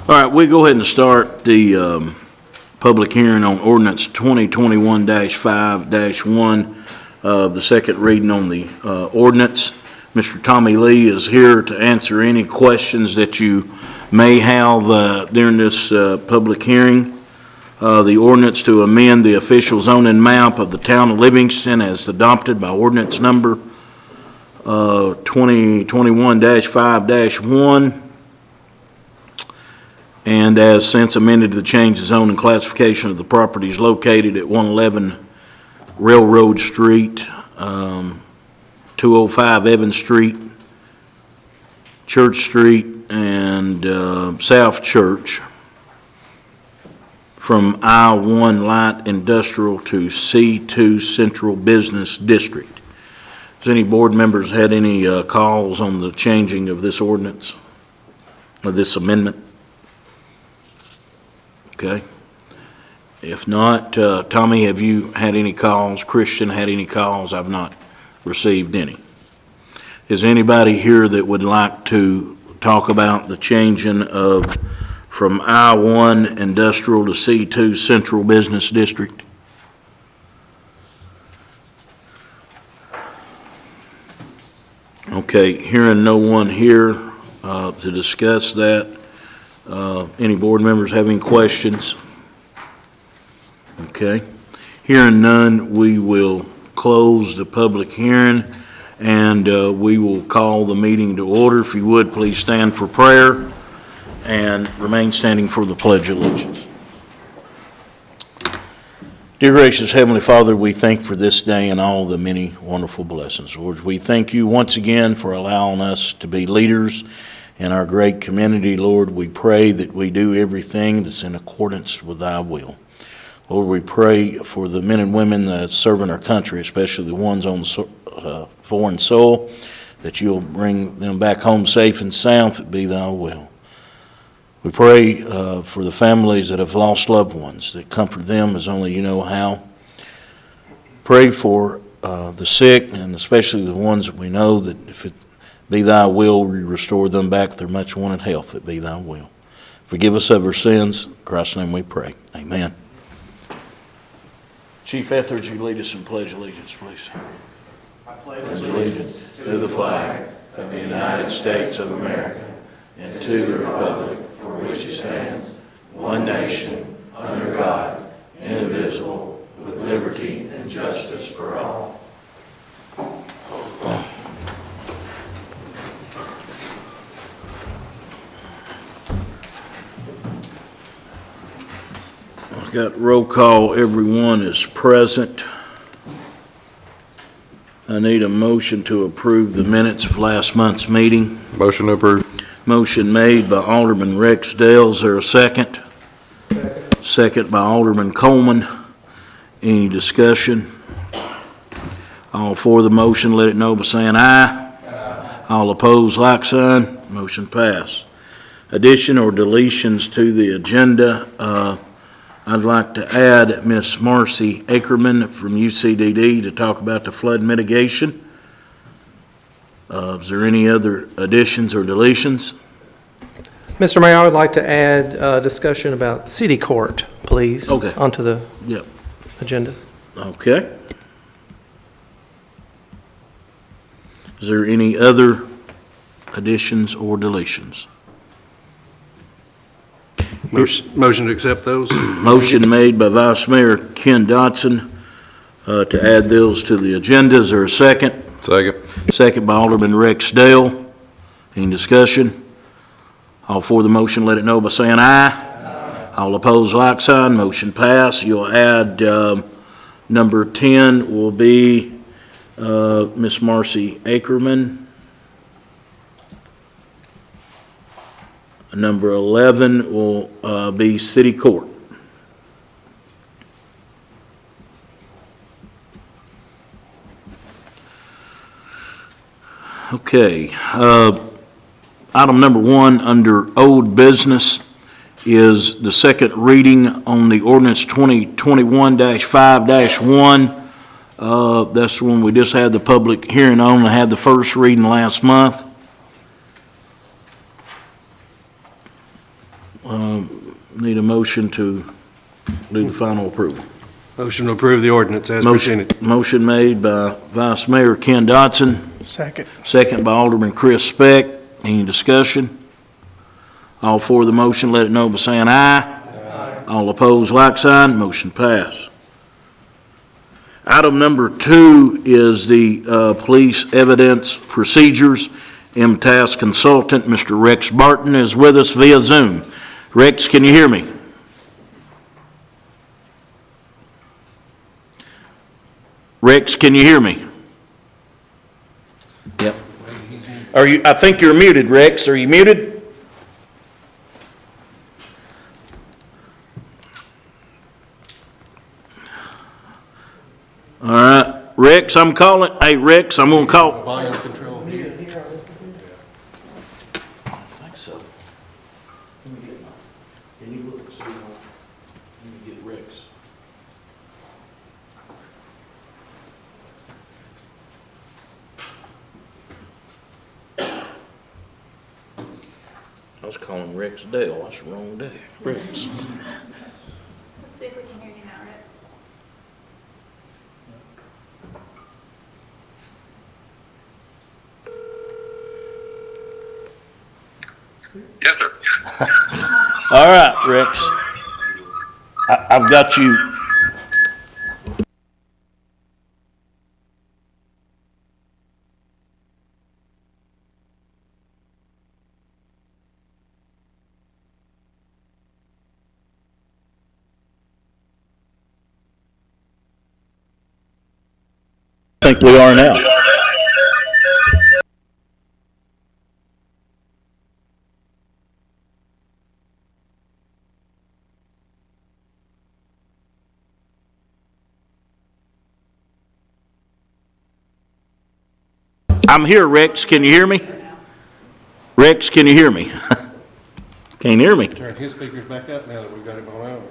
All right, we go ahead and start the public hearing on ordinance 2021-5-1, the second reading on the ordinance. Mr. Tommy Lee is here to answer any questions that you may have during this public hearing. The ordinance to amend the official zoning map of the town of Livingston as adopted by ordinance number 2021-5-1, and as since amended to change the zone and classification of the properties located at 111 Railroad Street, 205 Evans Street, Church Street, and South Church from I-1 Light Industrial to C2 Central Business District. Has any board members had any calls on the changing of this ordinance, or this amendment? Okay. If not, Tommy, have you had any calls? Christian had any calls? I've not received any. Is anybody here that would like to talk about the changing of from I-1 Industrial to C2 Central Business District? Okay, hearing no one here to discuss that. Any board members have any questions? Okay. Hearing none, we will close the public hearing and we will call the meeting to order. If you would, please stand for prayer and remain standing for the Pledge of Allegiance. Dear gracious Heavenly Father, we thank for this day and all the many wonderful blessings. Lord, we thank you once again for allowing us to be leaders in our great community. Lord, we pray that we do everything that's in accordance with thy will. Lord, we pray for the men and women that serve in our country, especially the ones on foreign soil, that you'll bring them back home safe and sound, if it be thy will. We pray for the families that have lost loved ones, that comfort them as only you know how. Pray for the sick, and especially the ones that we know that if it be thy will, we restore them back to their much wanted health, if it be thy will. Forgive us of our sins. In Christ's name we pray. Amen. Chief Etheridge, you lead us in Pledge Allegiance, please. I pledge allegiance to the flag of the United States of America and to the republic for which it stands, one nation, under God, indivisible, with liberty and justice for all. I've got roll call. Everyone is present. I need a motion to approve the minutes of last month's meeting. Motion to approve. Motion made by Alderman Rex Dale. Is there a second? Second by Alderman Coleman. Any discussion? All for the motion, let it know by saying aye. Aye. All opposed, like sign. Motion passed. Addition or deletions to the agenda. I'd like to add Miss Marcy Ackerman from UCDD to talk about the flood mitigation. Is there any other additions or deletions? Mr. Mayor, I would like to add discussion about city court, please, Okay. onto the Yep. agenda. Okay. Is there any other additions or deletions? Motion to accept those. Motion made by Vice Mayor Ken Dotson to add those to the agenda. Is there a second? Second. Second by Alderman Rex Dale. Any discussion? All for the motion, let it know by saying aye. Aye. All opposed, like sign. Motion passed. You'll add number 10 will be Miss Marcy Ackerman. Number 11 will be City Court. Okay. Item number 1 under old business is the second reading on the ordinance 2021-5-1. That's the one we just had the public hearing on and had the first reading last month. Need a motion to do the final approval. Motion to approve the ordinance as Motion, presented. motion made by Vice Mayor Ken Dodson, Second. second by Alderman Chris Speck. Any discussion? All for the motion, let it know by saying aye. All opposed, like sign. Motion passed. Item number 2 is the police evidence procedures. MTAS consultant, Mr. Rex Barton, is with us via Zoom. Rex, can you hear me? Rex, can you hear me? Yep. Are you, I think you're muted, Rex. Are you muted? All right, Rex, I'm calling. Hey, Rex, I'm going to call. Volume control. I think so. Can you look and see? Let me get Rex. I was calling Rex Dale. That's the wrong day. Rex. Let's see if we can hear you now, Rex. Yes, sir. All right, Rex. I've got you. I think we are now. I'm here, Rex. Can you hear me? Rex, can you hear me? Can't hear me. Turn his speakers back up now that we've got him on over.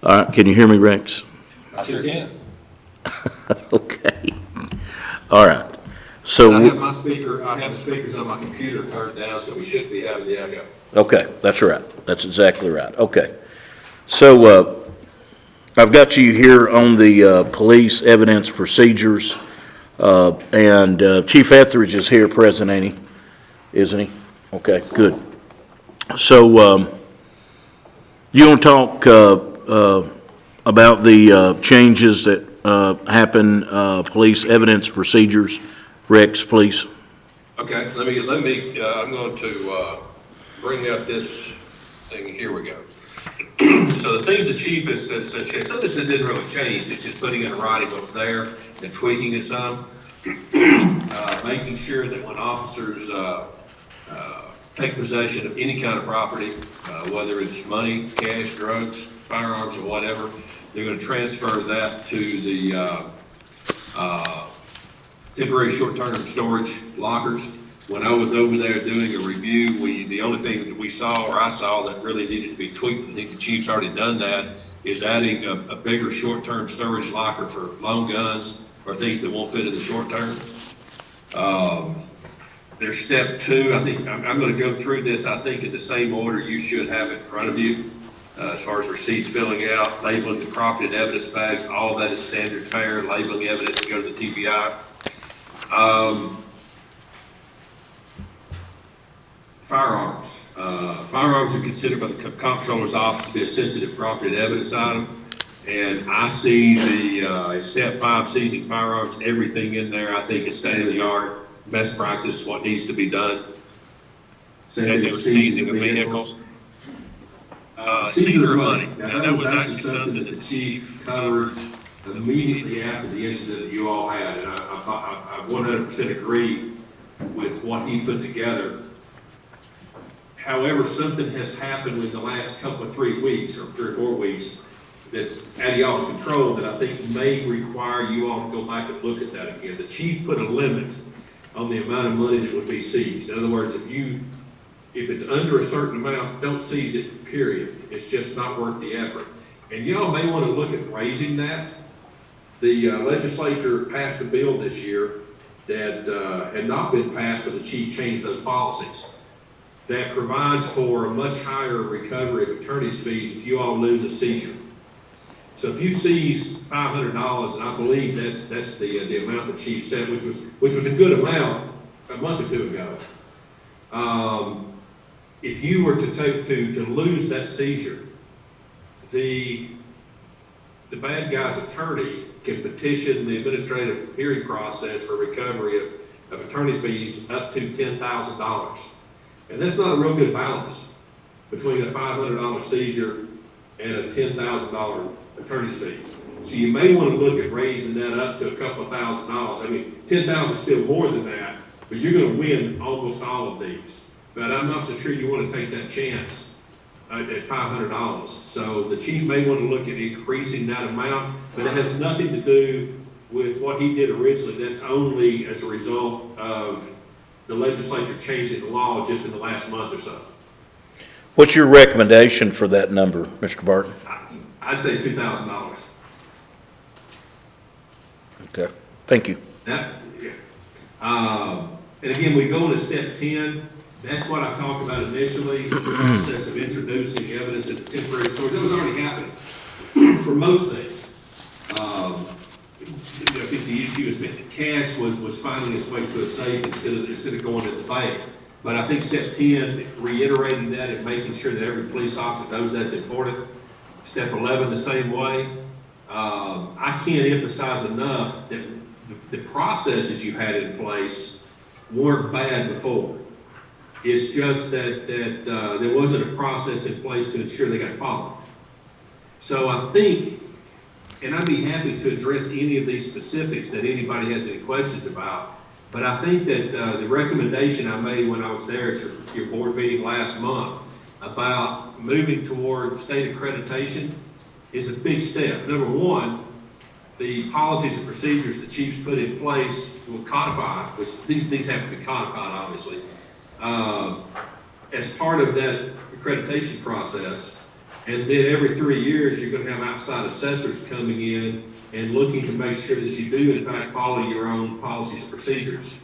All right, can you hear me, Rex? I sure can. Okay. All right. I have So, my speaker, I have the speakers on my computer turned down, so we shouldn't be having the echo. okay, that's right. That's exactly right. Okay. So, I've got you here on the police evidence procedures, and Chief Etheridge is here present, ain't he? Isn't he? Okay, good. So, you want to talk about the changes that happen, police evidence procedures? Rex, please. Okay, let me, I'm going to bring up this thing. Here we go. So the things the chief has said, some of this didn't really change. It's just putting in writing what's there and tweaking it some. Making sure that when officers take possession of any kind of property, whether it's money, cash, drugs, firearms, or whatever, they're going to transfer that to the temporary short-term storage lockers. When I was over there doing a review, the only thing that we saw, or I saw, that really needed to be tweaked, I think the chief's already done that, is adding a bigger short-term storage locker for loan guns or things that won't fit in the short term. There's step 2. I think I'm going to go through this, I think, in the same order you should have in front of you. As far as receipts filling out, labeling the property and evidence bags, all that is standard fare, labeling evidence to go to the TBI. Firearms. Firearms are considered by the comptroller's office to be a sensitive property and evidence item. And I see the step 5, seizing firearms, everything in there, I think is state of the art, best practice, what needs to be done. Said they were seizing of vehicles. Seizure of money. Now, that was actually something that the chief covered immediately after the incident that you all had. And I 100% agree with what he put together. However, something has happened in the last couple of 3 weeks or 3 or 4 weeks that's out of y'all's control that I think may require you all to go back and look at that again. The chief put a limit on the amount of money that would be seized. In other words, if it's under a certain amount, don't seize it, period. It's just not worth the effort. And y'all may want to look at raising that The legislature passed a bill this year that had not been passed, so the chief changed those policies, that provides for a much higher recovery of attorney's fees if you all lose a seizure. So if you seize $500, and I believe that's the amount the chief said, which was a good amount a month or two ago. If you were to lose that seizure, the bad guy's attorney can petition the administrative hearing process for recovery of attorney fees up to $10,000. And that's not a real good balance between a $500 seizure and a $10,000 attorney's fees. So you may want to look at raising that up to a couple of $1,000s. I mean, $10,000 is still more than that, but you're going to win almost all of these. But I'm not so sure you want to take that chance at $500. So the chief may want to look at increasing that amount, but it has nothing to do with what he did originally. That's only as a result of the legislature changing the law just in the last month or so. What's your recommendation for that number, Mr. Barton? I'd say $2,000. Okay, thank you. That, yeah. And again, we go into step 10. That's what I talked about initially, the process of introducing evidence into temporary storage. That was already happening for most things. I think the issue is that the cash was finding its way to a safe instead of going to the bank. But I think step 10, reiterating that and making sure that every police officer knows that's important. Step 11, the same way. I can't emphasize enough that the processes you had in place weren't bad before. It's just that there wasn't a process in place to ensure they got followed. So I think, and I'd be happy to address any of these specifics that anybody has any questions about, but I think that the recommendation I made when I was there at your board meeting last month about moving toward state accreditation is a big step. Number one, the policies and procedures the chiefs put in place will codify, which these have to be codified, obviously, as part of that accreditation process. And then every 3 years, you're going to have outside assessors coming in and looking to make sure that you do, in fact, follow your own policies and procedures.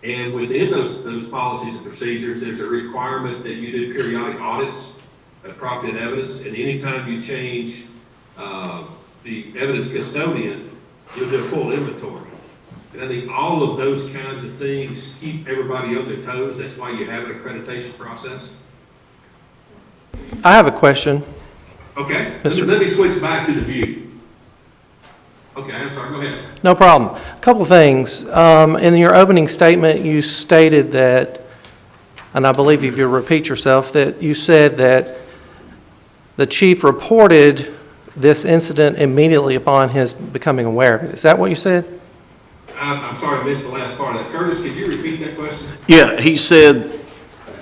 And within those policies and procedures, there's a requirement that you do periodic audits of property and evidence. And anytime you change the evidence custodian, you'll do a full inventory. And I think all of those kinds of things keep everybody on their toes. That's why you have an accreditation process. I have a question. Okay, Mr. let me switch back to the view. Okay, I'm sorry, go ahead. No problem. A couple things. In your opening statement, you stated that, and I believe if you repeat yourself, that you said that the chief reported this incident immediately upon his becoming aware of it. Is that what you said? I'm sorry, I missed the last part of that. Curtis, could you repeat that question? Yeah, he said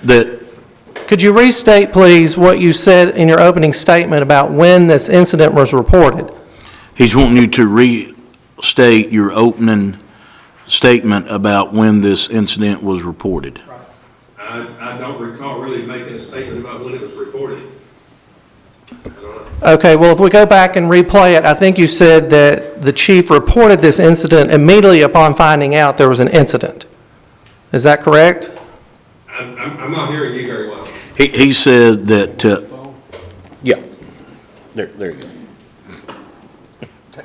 that, Could you restate, please, what you said in your opening statement about when this incident was reported? he's wanting you to restate your opening statement about when this incident was reported. I don't recall really making a statement about when it was reported. I don't know. Okay, well, if we go back and replay it, I think you said that the chief reported this incident immediately upon finding out there was an incident. Is that correct? I'm not hearing you very well. He said that, yeah, there you go.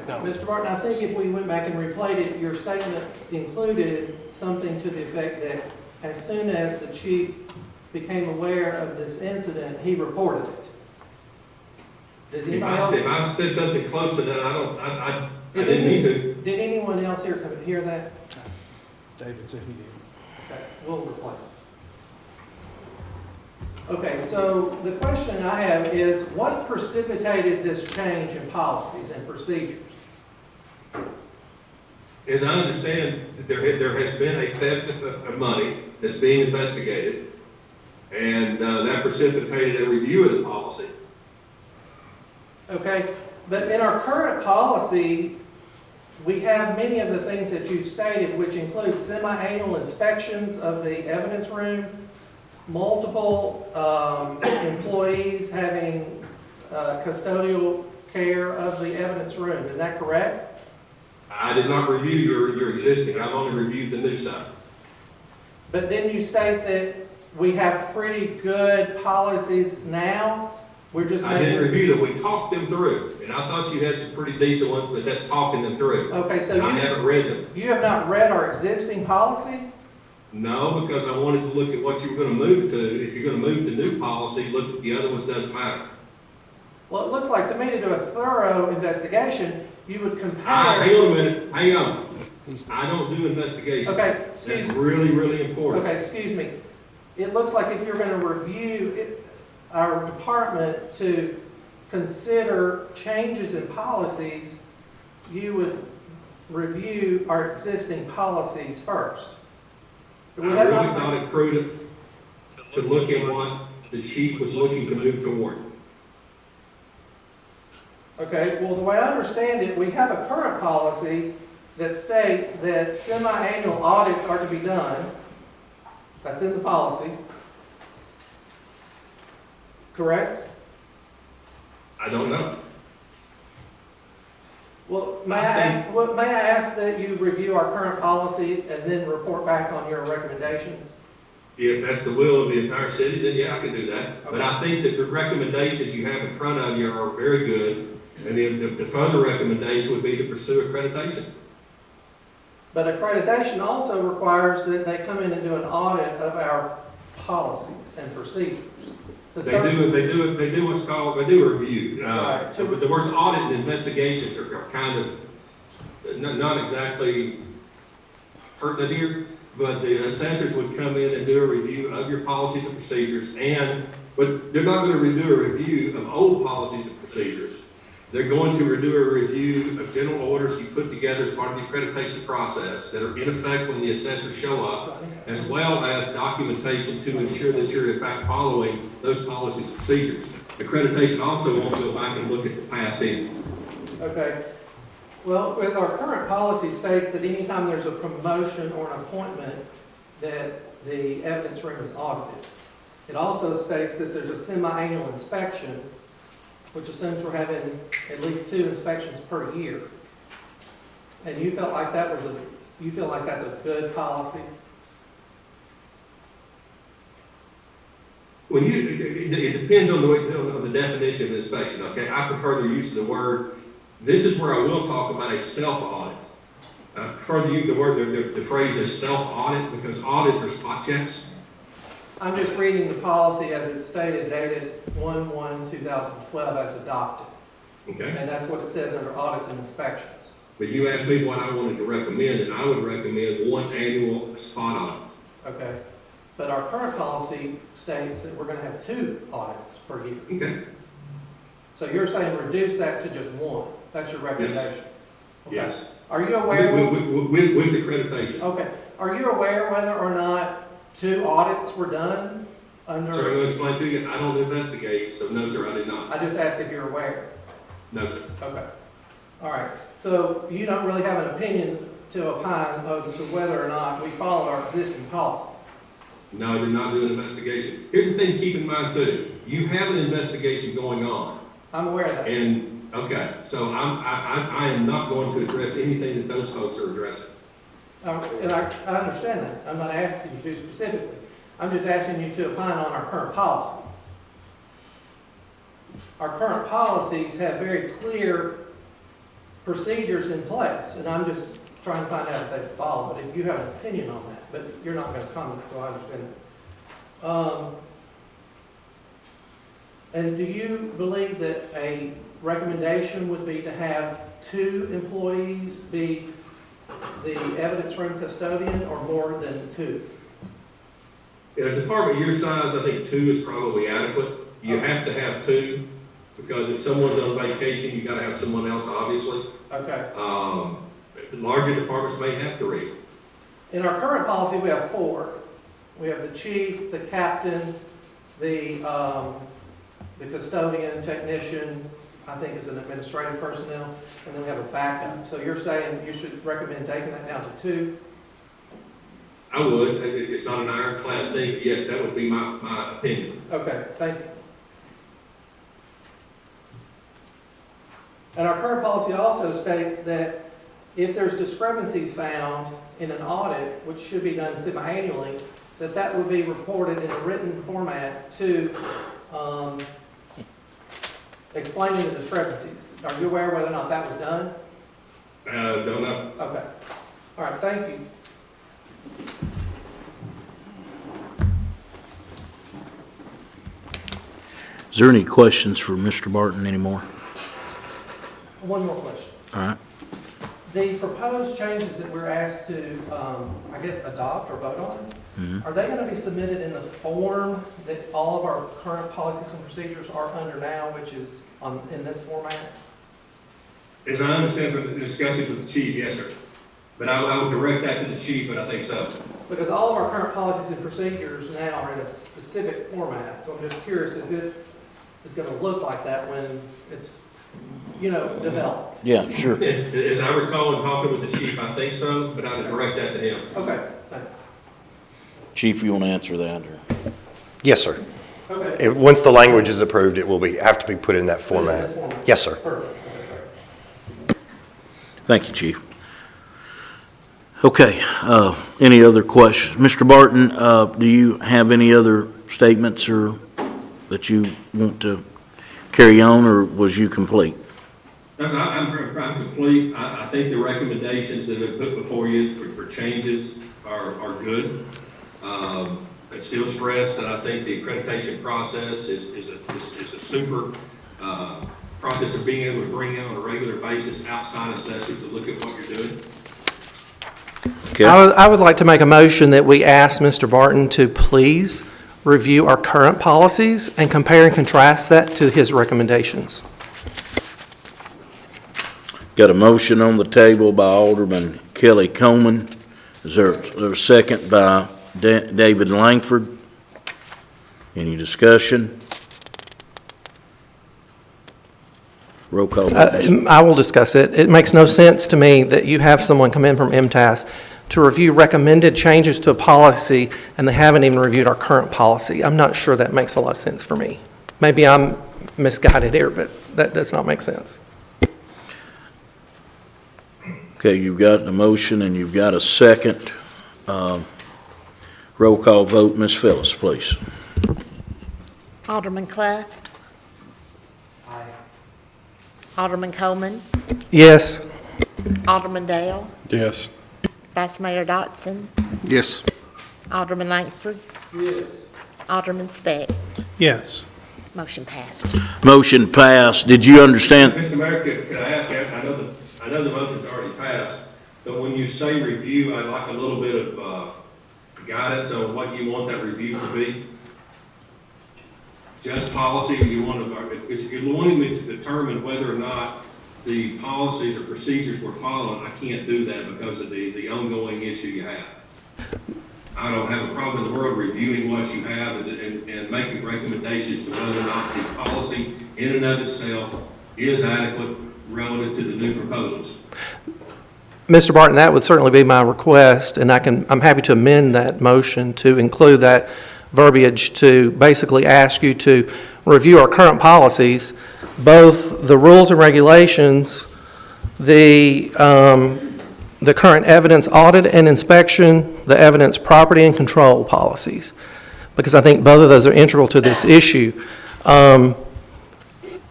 Mr. Martin, I think if we went back and replayed it, your statement included something to the effect that as soon as the chief became aware of this incident, he reported it. Does If anybody else? I said something close to that, I didn't mean to. Did anyone else here hear that? David said he did. Okay, we'll replay it. Okay, so the question I have is, what precipitated this change in policies and procedures? As I understand, there has been a theft of money that's being investigated, and that precipitated a review of the policy. Okay, but in our current policy, we have many of the things that you've stated, which include semi-annual inspections of the evidence room, multiple employees having custodial care of the evidence room. Is that correct? I did not review your existing, I've only reviewed the new stuff. But didn't you state that we have pretty good policies now? We're just I making... didn't review them, we talked them through, and I thought you had some pretty decent ones, but that's talking them through. Okay, so I haven't read them. you have not read our existing policy? No, because I wanted to look at what you were gonna move to. If you're gonna move to new policy, look at the other ones, doesn't matter. Well, it looks like to me to do a thorough investigation, you would compare... Hang on a minute, hang on. I don't do investigations. Okay, excuse That's me. really, really important. Okay, excuse me. It looks like if you're going to review our department to consider changes in policies, you would review our existing policies first. I Would that really not- thought it prudent to look at what the chief was looking to move toward. Okay, well, the way I understand it, we have a current policy that states that semi-annual audits are to be done. That's in the policy. Correct? I don't know. Well, I think- may I ask that you review our current policy and then report back on your recommendations? If that's the will of the entire city, then yeah, I can do that. But I think that the recommendations you have in front of you are very good. And then the further recommendation would be to pursue accreditation. But accreditation also requires that they come in and do an audit of our policies and procedures. To They some- do what's called, they do a review. Right. But the words audit and investigations are kind of not exactly pertinent here, but the assessors would come in and do a review of your policies and procedures but they're not going to do a review of old policies and procedures. They're going to do a review of general orders you put together as part of the accreditation process that are in effect when the assessors show up, as well as documentation to ensure that you're in fact following those policies and procedures. Accreditation also won't go back and look at the past either. Okay. Well, as our current policy states that anytime there's a promotion or an appointment, that the evidence room is audited. It also states that there's a semi-annual inspection, which assumes we're having at least 2 inspections per year. And you felt like you feel like that's a good policy? When it depends on the definition of inspection, okay? I prefer the use of the word, this is where I will talk about a self-audit. I prefer to use the phrase is self-audit because audits are spot checks. I'm just reading the policy as it's stated, dated 1/1/2012 as adopted. Okay? And that's what it says under audits and inspections. But you asked me what I wanted to recommend, and I would recommend 1 annual spot audit. Okay. But our current policy states that we're going to have 2 audits per year. Okay? So you're saying reduce that to just 1. That's your recommendation? Okay. Yes. Are you aware? With accreditation. Okay. Are you aware whether or not 2 audits were done under? Sir, I'm going to explain to you, I don't investigate, so no, sir, I did not. I just asked if you're aware. No, sir. Okay. All right. So you don't really have an opinion to opine as to whether or not we followed our existing policy? No, I did not do an investigation. Here's the thing to keep in mind too. You have an investigation going on. I'm aware of that. And, okay, so I am not going to address anything that those folks are addressing. And I understand that. I'm not asking you to specifically. I'm just asking you to opine on our current policy. Our current policies have very clear procedures in place, and I'm just trying to find out if they follow it. If you have an opinion on that, but you're not going to comment, so I understand that. And do you believe that a recommendation would be to have 2 employees be the evidence room custodian, or more than 2? In a department your size, I think 2 is probably adequate. You have to have 2, because if someone's on vacation, you gotta have someone else, obviously. Okay. Larger departments may have 3. In our current policy, we have 4. We have the chief, the captain, the custodian, technician, I think is an administrative personnel, and then we have a backup. So you're saying you should recommend taking that down to 2? I would. It's not an ironclad thing. Yes, that would be my opinion. Okay, thank you. And our current policy also states that if there's discrepancies found in an audit, which should be done semi-annually, that would be reported in a written format to explaining the discrepancies. Are you aware whether or not that was done? Don't know. Okay. All right, thank you. Is there any questions for Mr. Barton anymore? One more question. All right. The proposed changes that we're asked to, I guess, adopt or vote on, are they going to be submitted in the form that all of our current policies and procedures are under now, which is in this format? As I understand from the discussions with the chief, yes, sir. But I would direct that to the chief, but I think so. Because all of our current policies and procedures now are in a specific format, so I'm just curious if it is going to look like that when it's, developed. Yeah, sure. As I recall in talking with the chief, I think so, but I would direct that to him. Okay, thanks. Chief, you want to answer that? Or? Yes, sir. Okay. Once the language is approved, it will have to be put in that format. Yes, sir. Perfect. Okay. Thank you, Chief. Okay, any other questions? Mr. Barton, do you have any other statements or that you want to carry on, or was you complete? I'm complete. I think the recommendations that have been put before you for changes are good. I still stress that I think the accreditation process is a super process of being able to bring in on a regular basis outside assessors to look at what you're doing. Okay. I would like to make a motion that we ask Mr. Barton to please review our current policies and compare and contrast that to his recommendations. Got a motion on the table by Alderman Kelly Coleman. Is there a second by David Langford? Any discussion? Roll call. I will discuss it. It makes no sense to me that you have someone come in from MTAS to review recommended changes to a policy and they haven't even reviewed our current policy. I'm not sure that makes a lot of sense for me. Maybe I'm misguided here, but that does not make sense. Okay, you've got a motion and you've got a second. Roll call vote, Ms. Phyllis, please. Alderman Clough. Aye. Alderman Coleman. Yes. Alderman Dale. Yes. Vice Mayor Dotson. Yes. Alderman Langford. Yes. Alderman Speck. Yes. Motion passed. Motion passed. Did you understand? Mr. Mayor, could I ask you, I know the motion's already passed, but when you say review, I'd like a little bit of guidance on what you want that review to be. Just policy, or you want to, if you're wanting me to determine whether or not the policies or procedures were followed, I can't do that because of the ongoing issue you have. I don't have a problem in the world reviewing what you have and making recommendations to whether or not the policy in and of itself is adequate relative to the new proposals. Mr. Barton, that would certainly be my request, and I'm happy to amend that motion to include that verbiage to basically ask you to review our current policies, both the rules and regulations, the current evidence audit and inspection, the evidence property and control policies, because I think both of those are integral to this issue.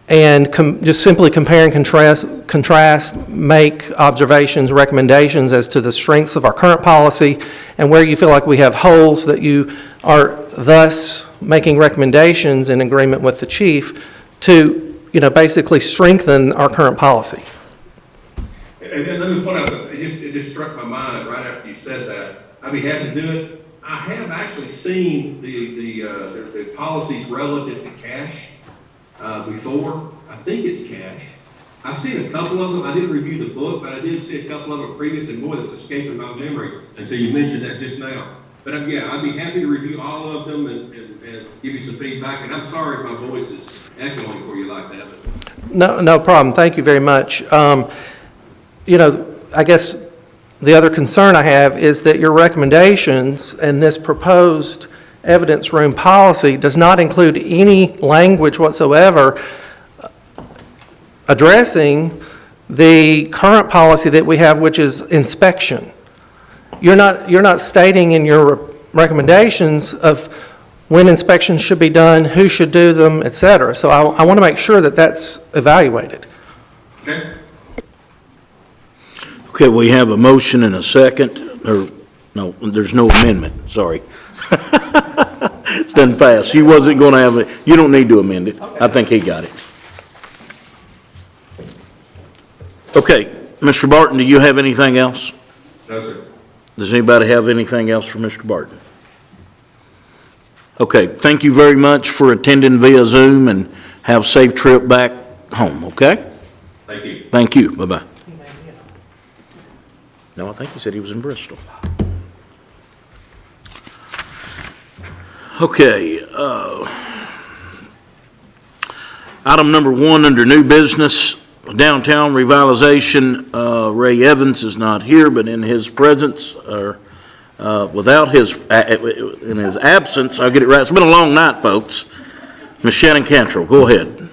And just simply compare and contrast, make observations, recommendations as to the strengths of our current policy and where you feel like we have holes that you are thus making recommendations in agreement with the chief to, basically strengthen our current policy. And let me point out something. It just struck my mind right after you said that. I'd be happy to do it. I have actually seen the policies relative to cash before. I think it's cash. I've seen a couple of them. I didn't review the book, but I did see a couple of them previous and more that's escaping my memory until you mentioned that just now. But yeah, I'd be happy to review all of them and give you some feedback. And I'm sorry if my voice is echoing for you like that. But. No problem. Thank you very much. I guess the other concern I have is that your recommendations and this proposed evidence room policy does not include any language whatsoever addressing the current policy that we have, which is inspection. You're not stating in your recommendations of when inspections should be done, who should do them, et cetera. So I want to make sure that that's evaluated. Okay. Okay, we have a motion and a second, or, no, there's no amendment, sorry. It doesn't pass. You wasn't going to have it, you don't need to amend it. I think he got it. Okay, Mr. Barton, do you have anything else? No, sir. Does anybody have anything else for Mr. Barton? Okay, thank you very much for attending via Zoom, and have a safe trip back home, okay? Thank you. Thank you, bye-bye. No, I think he said he was in Bristol. Okay, item number 1 under new business, downtown revitalization. Ray Evans is not here, but in his presence, or in his absence, I'll get it right. It's been a long night, folks. Ms. Shannon Cantrell, go ahead.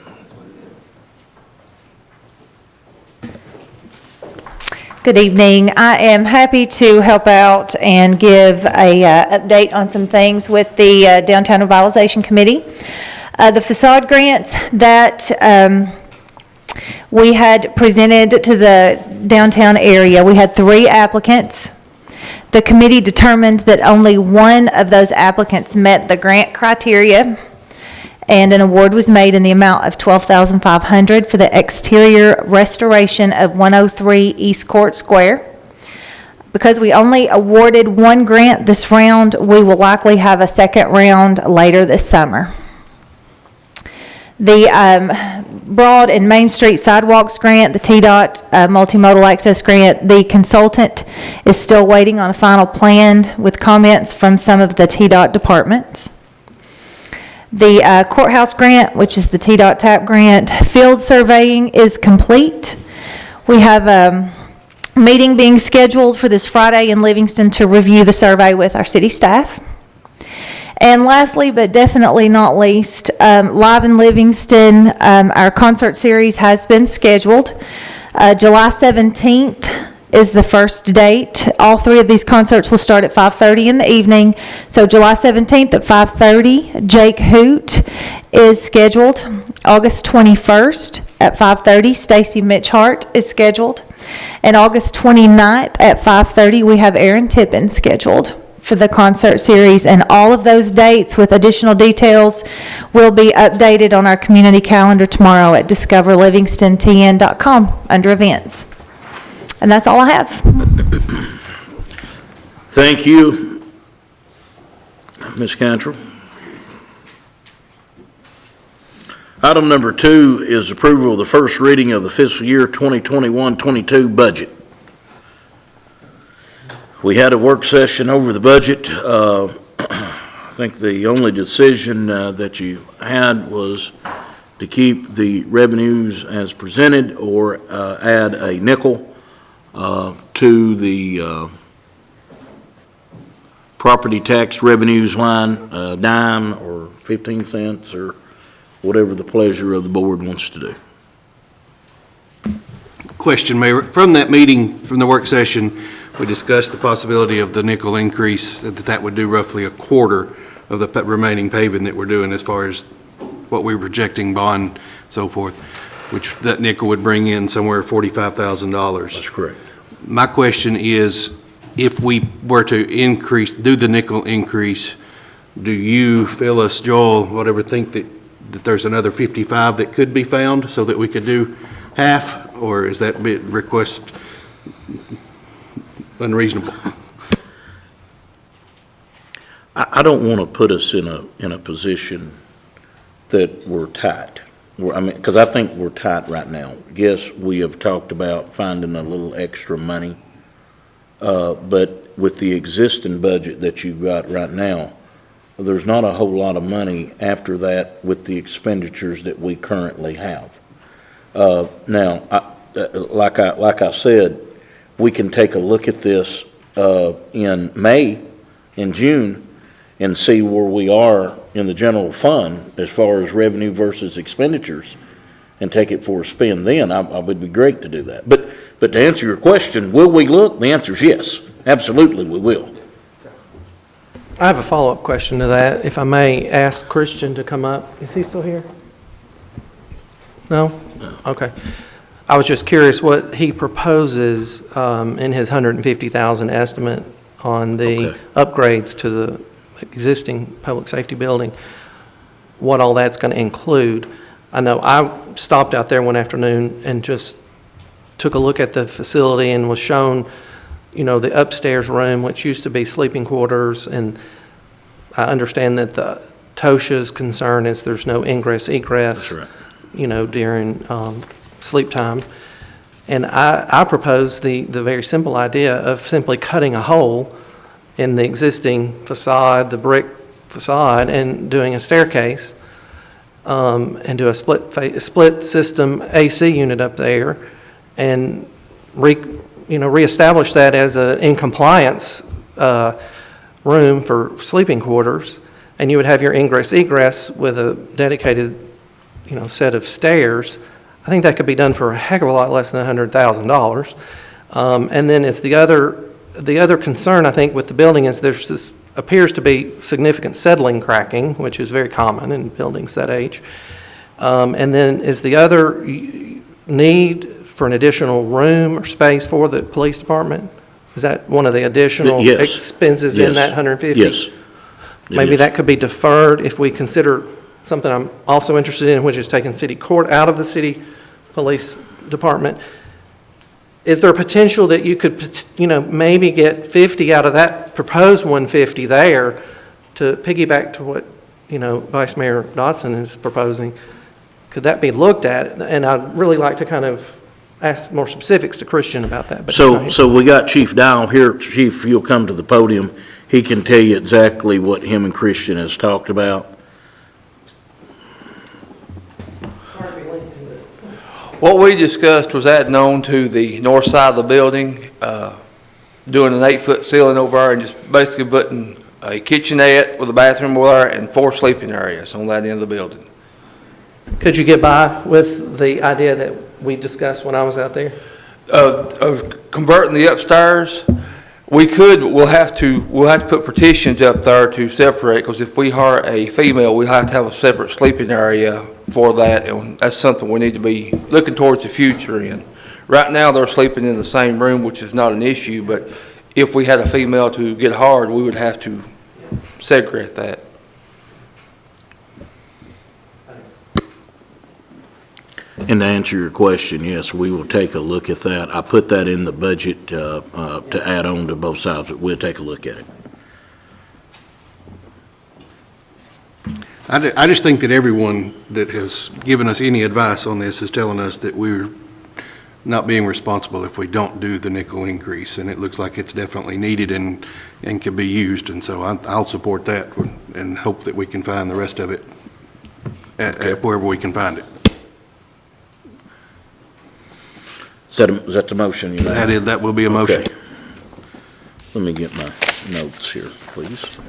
Good evening. I am happy to help out and give a update on some things with the Downtown Revitalization Committee. The facade grants that we had presented to the downtown area, we had 3 applicants. The committee determined that only one of those applicants met the grant criteria, and an award was made in the amount of $12,500 for the exterior restoration of 103 East Court Square. Because we only awarded 1 grant this round, we will likely have a second round later this summer. The Broad and Main Street Sidewalks Grant, the TDOT Multimodal Access Grant, the consultant is still waiting on a final plan with comments from some of the TDOT departments. The courthouse grant, which is the TDOT TAP grant, field surveying is complete. We have a meeting being scheduled for this Friday in Livingston to review the survey with our city staff. And lastly, but definitely not least, Live in Livingston, our concert series has been scheduled. July 17th is the first date. All 3 of these concerts will start at 5:30 in the evening. So July 17th at 5:30, Jake Hoot is scheduled. August 21st at 5:30, Stacy Mitchhart is scheduled. And August 29th at 5:30, we have Aaron Tippin scheduled for the concert series. And all of those dates with additional details will be updated on our community calendar tomorrow at discoverlivingston.tn.com under events. And that's all I have. Thank you, Ms. Cantrell. Item number 2 is approval of the first reading of the fiscal year 2021-22 budget. We had a work session over the budget. I think the only decision that you had was to keep the revenues as presented or add a nickel to the property tax revenues line, a dime or 15 cents or whatever the pleasure of the board wants to do. Question, Mayor. From that meeting, from the work session, we discussed the possibility of the nickel increase, that would do roughly a quarter of the remaining paving that we're doing as far as what we were projecting, bond, so forth, which that nickel would bring in somewhere $45,000. That's correct. My question is, if we were to do the nickel increase, do you, Phyllis, Joel, whatever, think that there's another 55 that could be found so that we could do half, or is that request unreasonable? I don't want to put us in a position that we're tight. Because I think we're tight right now. Yes, we have talked about finding a little extra money, but with the existing budget that you've got right now, there's not a whole lot of money after that with the expenditures that we currently have. Now, like I said, we can take a look at this in May, in June, and see where we are in the general fund as far as revenue versus expenditures, and take it for a spin then, I would be great to do that. But to answer your question, will we look? The answer is yes. Absolutely, we will. I have a follow-up question to that. If I may ask Christian to come up. Is he still here? No? Okay. I was just curious what he proposes in his $150,000 estimate on the Okay. upgrades to the existing public safety building, what all that's going to include. I know I stopped out there one afternoon and just took a look at the facility and was shown, the upstairs room, which used to be sleeping quarters, and I understand that the TOSHA's concern is there's no ingress, egress. That's right. During sleep time. And I propose the very simple idea of simply cutting a hole in the existing facade, the brick facade, and doing a staircase, and do a split system AC unit up there, and reestablish that as a in compliance room for sleeping quarters, and you would have your ingress egress with a dedicated set of stairs. I think that could be done for a heck of a lot less than $100,000. And then it's the other concern I think with the building is this appears to be significant settling cracking, which is very common in buildings that age. And then is the other need for an additional room or space for the police department? Is that one of the additional Yes. expenses in that 150? Yes. It Maybe is. that could be deferred if we consider something I'm also interested in, which is taking city court out of the city police department. Is there a potential that you could, maybe get 50 out of that proposed 150 there to piggyback to what, Vice Mayor Dodson is proposing? Could that be looked at? And I'd really like to kind of ask more specifics to Christian about that. But So we got Chief Dial here. Chief, if you'll come to the podium, he can tell you exactly what him and Christian has talked about. What we discussed was adding on to the north side of the building, doing an 8-foot ceiling over there and just basically putting a kitchenette with a bathroom there and 4 sleeping areas on that end of the building. could you get by with the idea that we discussed when I was out there? Of converting the upstairs, we could, but we'll have to put partitions up there to separate, because if we hire a female, we have to have a separate sleeping area for that, and that's something we need to be looking towards the future in. Right now, they're sleeping in the same room, which is not an issue, but if we had a female to get hired, we would have to segregate that. And to answer your question, yes, we will take a look at that. I put that in the budget to add on to both sides, but we'll take a look at it. I just think that everyone that has given us any advice on this is telling us that we're not being responsible if we don't do the nickel increase, and it looks like it's definitely needed and can be used, and so I'll support that and hope that we can find the rest of it at wherever we can find it. Is that the motion? That will be a motion. Okay. Let me get my notes here, please.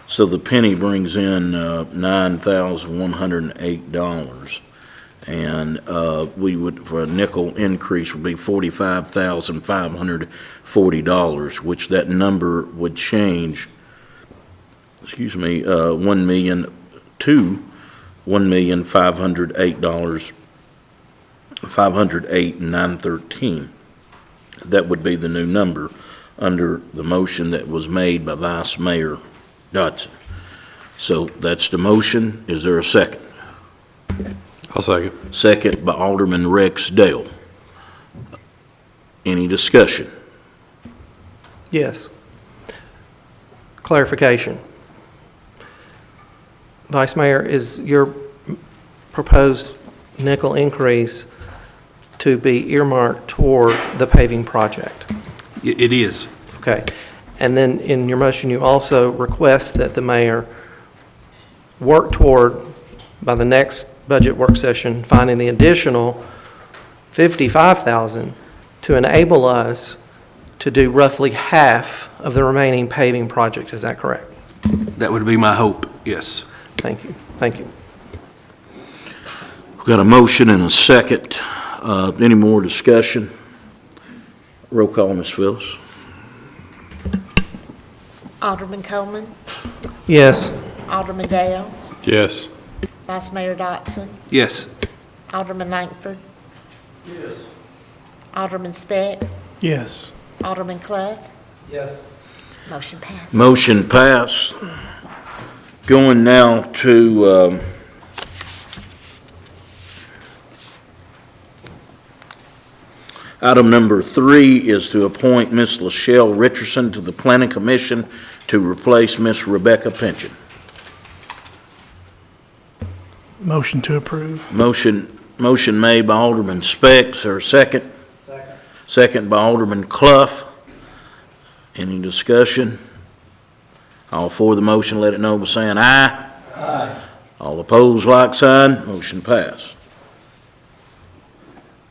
So the penny brings in $9,108, and we would, for a nickel increase, would be $45,540, which that number would change, $1 million to $1,508, $508,913. That would be the new number under the motion that was made by Vice Mayor Dodson. So that's the motion. Is there a second? I'll second. Second by Alderman Rex Dale. Any discussion? Yes. Clarification. Vice Mayor, is your proposed nickel increase to be earmarked toward the paving project? It is. Okay. And then in your motion, you also request that the mayor work toward, by the next budget work session, finding the additional $55,000 to enable us to do roughly half of the remaining paving project. Is that correct? That would be my hope. Yes. Thank you, thank you. We've got a motion and a second. Any more discussion? Roll call, Ms. Phyllis. Alderman Coleman, Yes. Alderman Dale, Yes. Vice Mayor Dotson, Yes. Alderman Langford. Yes. Alderman Speck, Yes. Alderman Clough. Yes. Motion passed. Motion passed. Going now to item number 3 is to appoint Ms. Lachelle Richardson to the Planning Commission to replace Ms. Rebecca Pension. Motion to approve. Motion made by Alderman Speck. Is there a second? Second by Alderman Clough. Any discussion? All for the motion, let it know by saying aye. Aye. All opposed, like sign. Motion passed.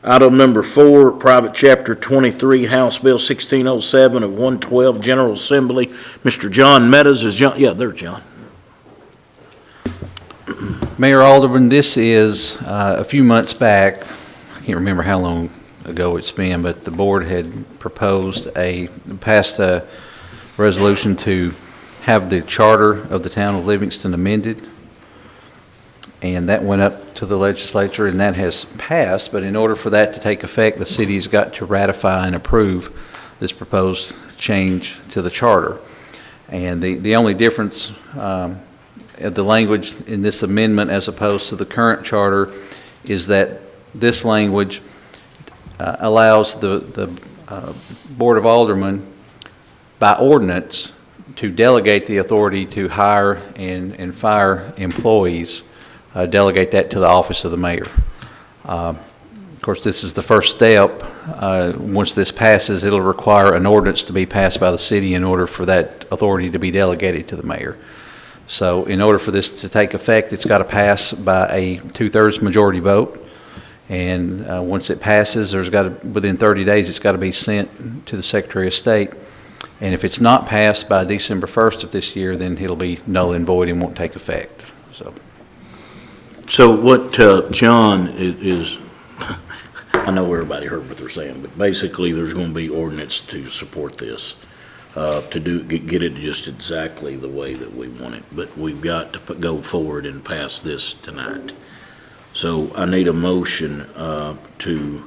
Item number 4, Private Chapter 23, House Bill 1607 of 112, General Assembly. Mr. John Meadows is John. Yeah, there's John. Mayor Alderman, this is a few months back, I can't remember how long ago it's been, but the board had passed a resolution to have the charter of the town of Livingston amended, and that went up to the legislature, and that has passed. But in order for that to take effect, the city's got to ratify and approve this proposed change to the charter. And the only difference the language in this amendment as opposed to the current charter is that this language allows the Board of Aldermen by ordinance to delegate the authority to hire and fire employees, delegate that to the office of the mayor. Of course, this is the first step. Once this passes, it'll require an ordinance to be passed by the city in order for that authority to be delegated to the mayor. So in order for this to take effect, it's got to pass by a 2/3 majority vote. And once it passes, within 30 days, it's got to be sent to the Secretary of State. And if it's not passed by December 1st of this year, then it'll be null and void and won't take effect. So what John is, I know everybody heard what they're saying, but basically there's going to be ordinance to support this, to get it just exactly the way that we want it. But we've got to go forward and pass this tonight. So I need a motion to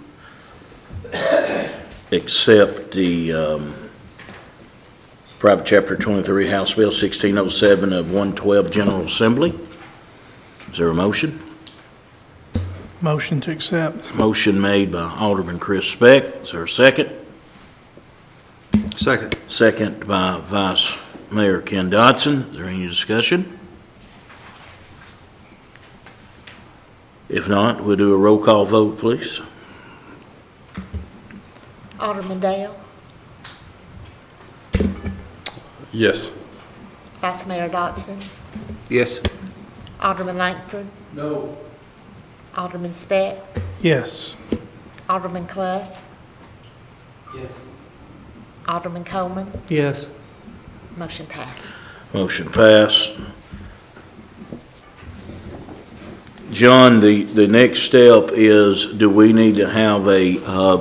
accept the Private Chapter 23 House Bill 1607 of 112 General Assembly. Is there a motion? Motion to accept. Motion made by Alderman Chris Speck. Is there a second? Second. Second by Vice Mayor Ken Dodson. Is there any discussion? If not, we'll do a roll call vote, please. Alderman Dale, Yes. Vice Mayor Dotson, Yes. Alderman Langford. No. Alderman Speck, Yes. Alderman Clough. Yes. Alderman Coleman. Yes. Motion passed. Motion passed. John, the next step is, do we need to have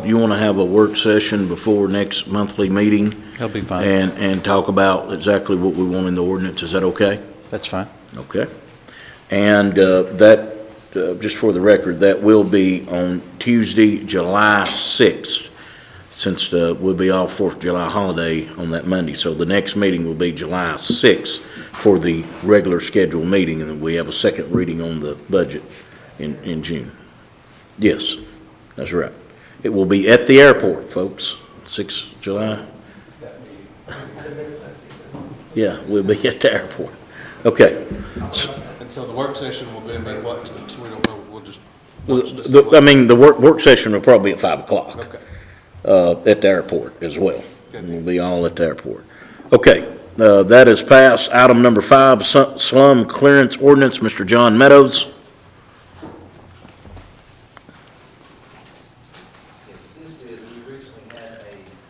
you want to have a work session before next monthly meeting? That'll be fine. And talk about exactly what we want in the ordinance. Is that okay? That's fine. Okay. And just for the record, that will be on Tuesday, July 6th, since we'll be off 4th of July holiday on that Monday. So the next meeting will be July 6th for the regular scheduled meeting, and then we have a second reading on the budget in June. Yes, that's right. It will be at the airport, folks, 6th July. Yeah, we'll be at the airport. Okay. And so the work session will be, what, so we don't know, we'll just. The work session will probably be at 5 o'clock. Okay. At the airport as well. We'll be all at the airport. Okay, that is passed. Item number 5, slum clearance ordinance, Mr. John Meadows.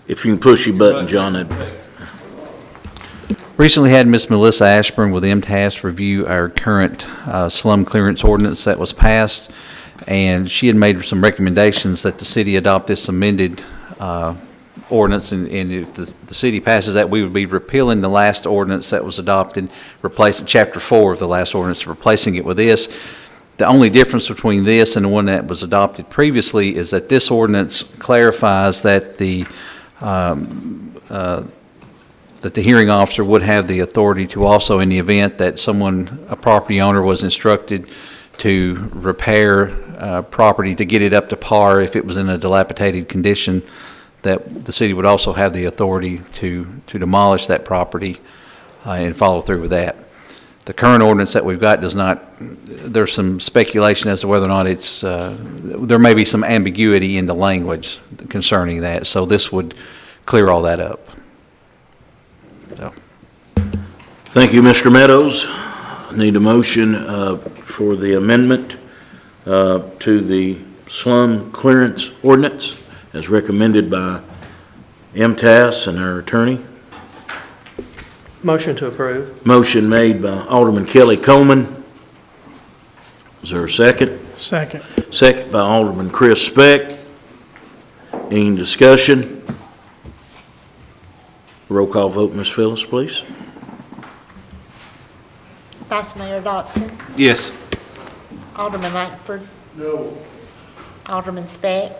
If you can push your button, John. Recently had Ms. Melissa Ashburn with MTAS review our current slum clearance ordinance that was passed, and she had made some recommendations that the city adopt this amended ordinance, and if the city passes that, we would be repealing the last ordinance that was adopted, replacing Chapter 4 of the last ordinance, replacing it with this. The only difference between this and the one that was adopted previously is that this ordinance clarifies that the hearing officer would have the authority to also, in the event that a property owner was instructed to repair property to get it up to par if it was in a dilapidated condition, that the city would also have the authority to demolish that property and follow through with that. The current ordinance that we've got does not, there's some speculation as to whether or not it's, there may be some ambiguity in the language concerning that, so this would clear all that up. So. Thank you, Mr. Meadows. Need a motion for the amendment to the slum clearance ordinance as recommended by MTAS and our attorney. Motion to approve. Motion made by Alderman Kelly Coleman. Is there a second? Second. Second by Alderman Chris Speck. Any discussion? Roll call vote, Ms. Phyllis, please. Vice Mayor Dotson, Yes. Alderman Langford. No. Alderman Speck,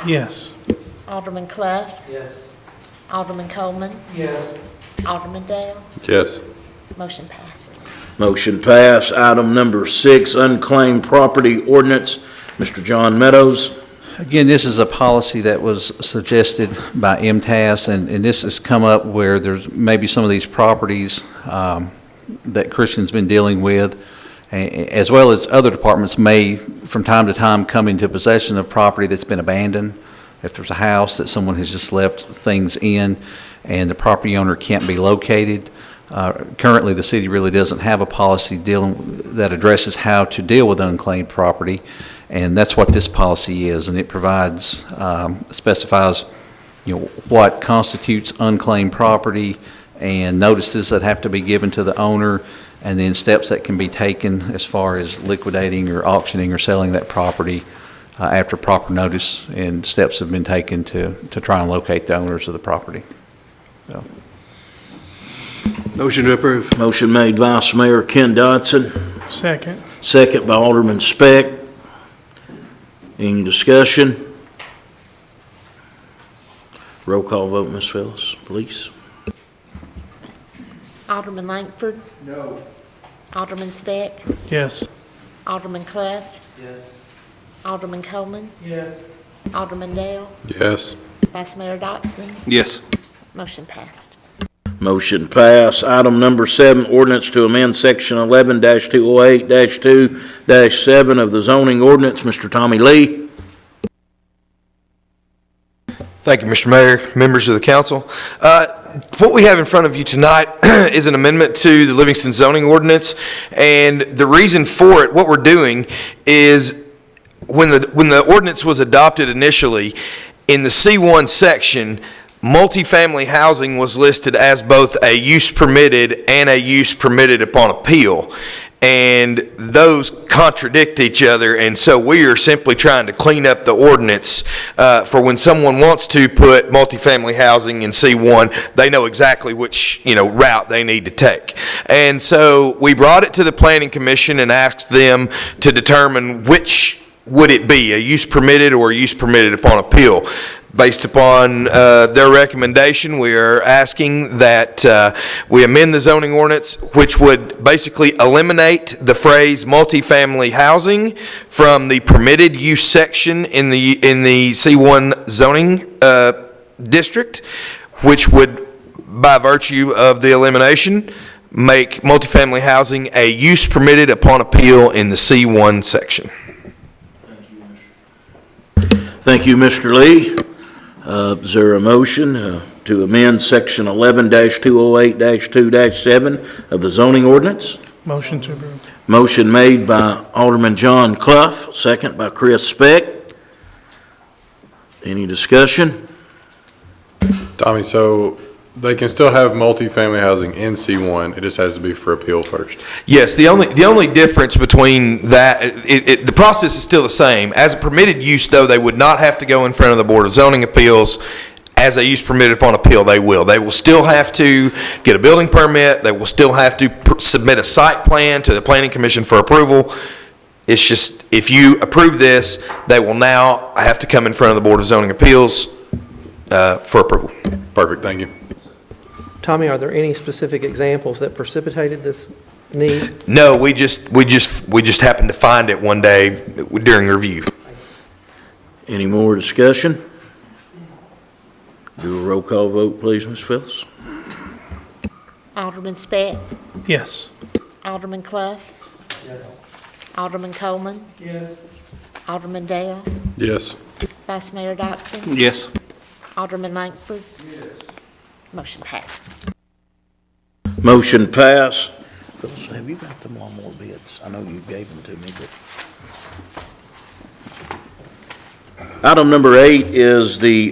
Yes. Alderman Clough, Yes. Alderman Coleman, Yes. Alderman Dale. Yes. Motion passed. Motion passed. Item number 6, unclaimed property ordinance. Mr. John Meadows. Again, this is a policy that was suggested by MTAS, and this has come up where there's maybe some of these properties that Christian's been dealing with, as well as other departments may, from time to time, come into possession of property that's been abandoned. If there's a house that someone has just left things in and the property owner can't be located, currently the city really doesn't have a policy that addresses how to deal with unclaimed property, and that's what this policy is, and it provides, specifies, what constitutes unclaimed property and notices that have to be given to the owner, and then steps that can be taken as far as liquidating or auctioning or selling that property after proper notice and steps have been taken to try and locate the owners of the property. So. Motion to approve. Motion made Vice Mayor Ken Dodson. Second. Second by Alderman Speck. Any discussion? Roll call vote, Ms. Phyllis, please. Alderman Langford. No. Alderman Speck, Yes. Alderman Clough, Yes. Alderman Coleman, Yes. Alderman Dale, Yes. Vice Mayor Dotson. Yes. Motion passed. Motion passed. Item number 7, ordinance to amend section 11-208-2-7 of the zoning ordinance. Mr. Tommy Lee. Thank you, Mr. Mayor, members of the council. What we have in front of you tonight is an amendment to the Livingston zoning ordinance, and the reason for it, what we're doing is when the ordinance was adopted initially, in the C1 section, multifamily housing was listed as both a use permitted and a use permitted upon appeal. And those contradict each other, and so we are simply trying to clean up the ordinance for when someone wants to put multifamily housing in C1, they know exactly which route they need to take. And so we brought it to the Planning Commission and asked them to determine which would it be, a use permitted or a use permitted upon appeal. Based upon their recommendation, we are asking that we amend the zoning ordinance, which would basically eliminate the phrase multifamily housing from the permitted use section in the C1 zoning district, which would, by virtue of the elimination, make multifamily housing a use permitted upon appeal in the C1 section. Thank you, Mr. Lee. Is there a motion to amend section 11-208-2-7 of the zoning ordinance? Motion to approve. Motion made by Alderman John Clough, second by Chris Speck. Any discussion? Tommy, so They can still have multifamily housing in C1, it just has to be for appeal first. Yes, the only difference between that, the process is still the same. As a permitted use, though, they would not have to go in front of the Board of Zoning Appeals. As a use permitted upon appeal, they will. They will still have to get a building permit. They will still have to submit a site plan to the Planning Commission for approval. It's just, if you approve this, they will now have to come in front of the Board of Zoning Appeals for approval. Perfect, thank you. Tommy, are there any specific examples that precipitated this need? No, we just happened to find it one day during review. Any more discussion? Do a roll call vote, please, Ms. Phillips. Alderman Speck, Yes. Alderman Clough. Alderman Coleman, Yes. Alderman Dale, Yes. Vice Mayor Dotson, Yes. Alderman Langford. Motion passed. Motion passed. Phyllis, have you got them lawnmower bids? I know you gave them to me, but. Item number 8 is the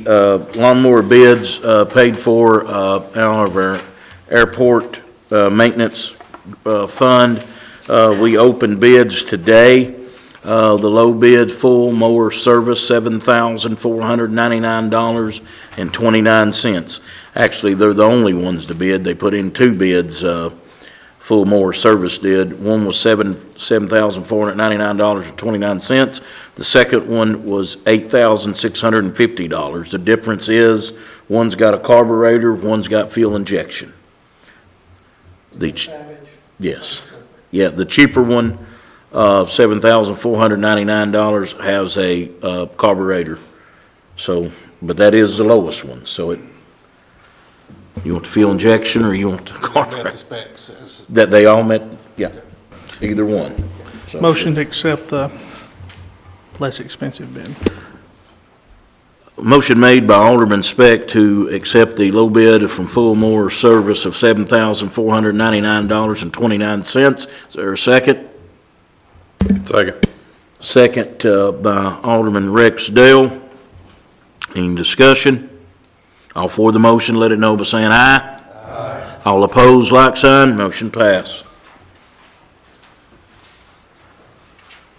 lawnmower bids paid for out of our airport maintenance fund. We opened bids today. The low bid full mower service, $7,499.29. Actually, they're the only ones to bid. They put in 2 bids, full mower service did. One was $7,499.29. The second one was $8,650. The difference is one's got a carburetor, one's got fuel injection. Yes. Yeah, the cheaper one, $7,499 has a carburetor. So, but that is the lowest one. So you want the fuel injection or you want the carburetor? That they all met, yeah, either one. So- Motion to accept the less expensive bid. Motion made by Alderman Speck to accept the low bid from Full Mower Service of $7,499.29. Is there a second? Second. Second by Alderman Rex Dale. Any discussion? All for the motion, let it know by saying aye. Aye. All opposed, like sign. Motion passed.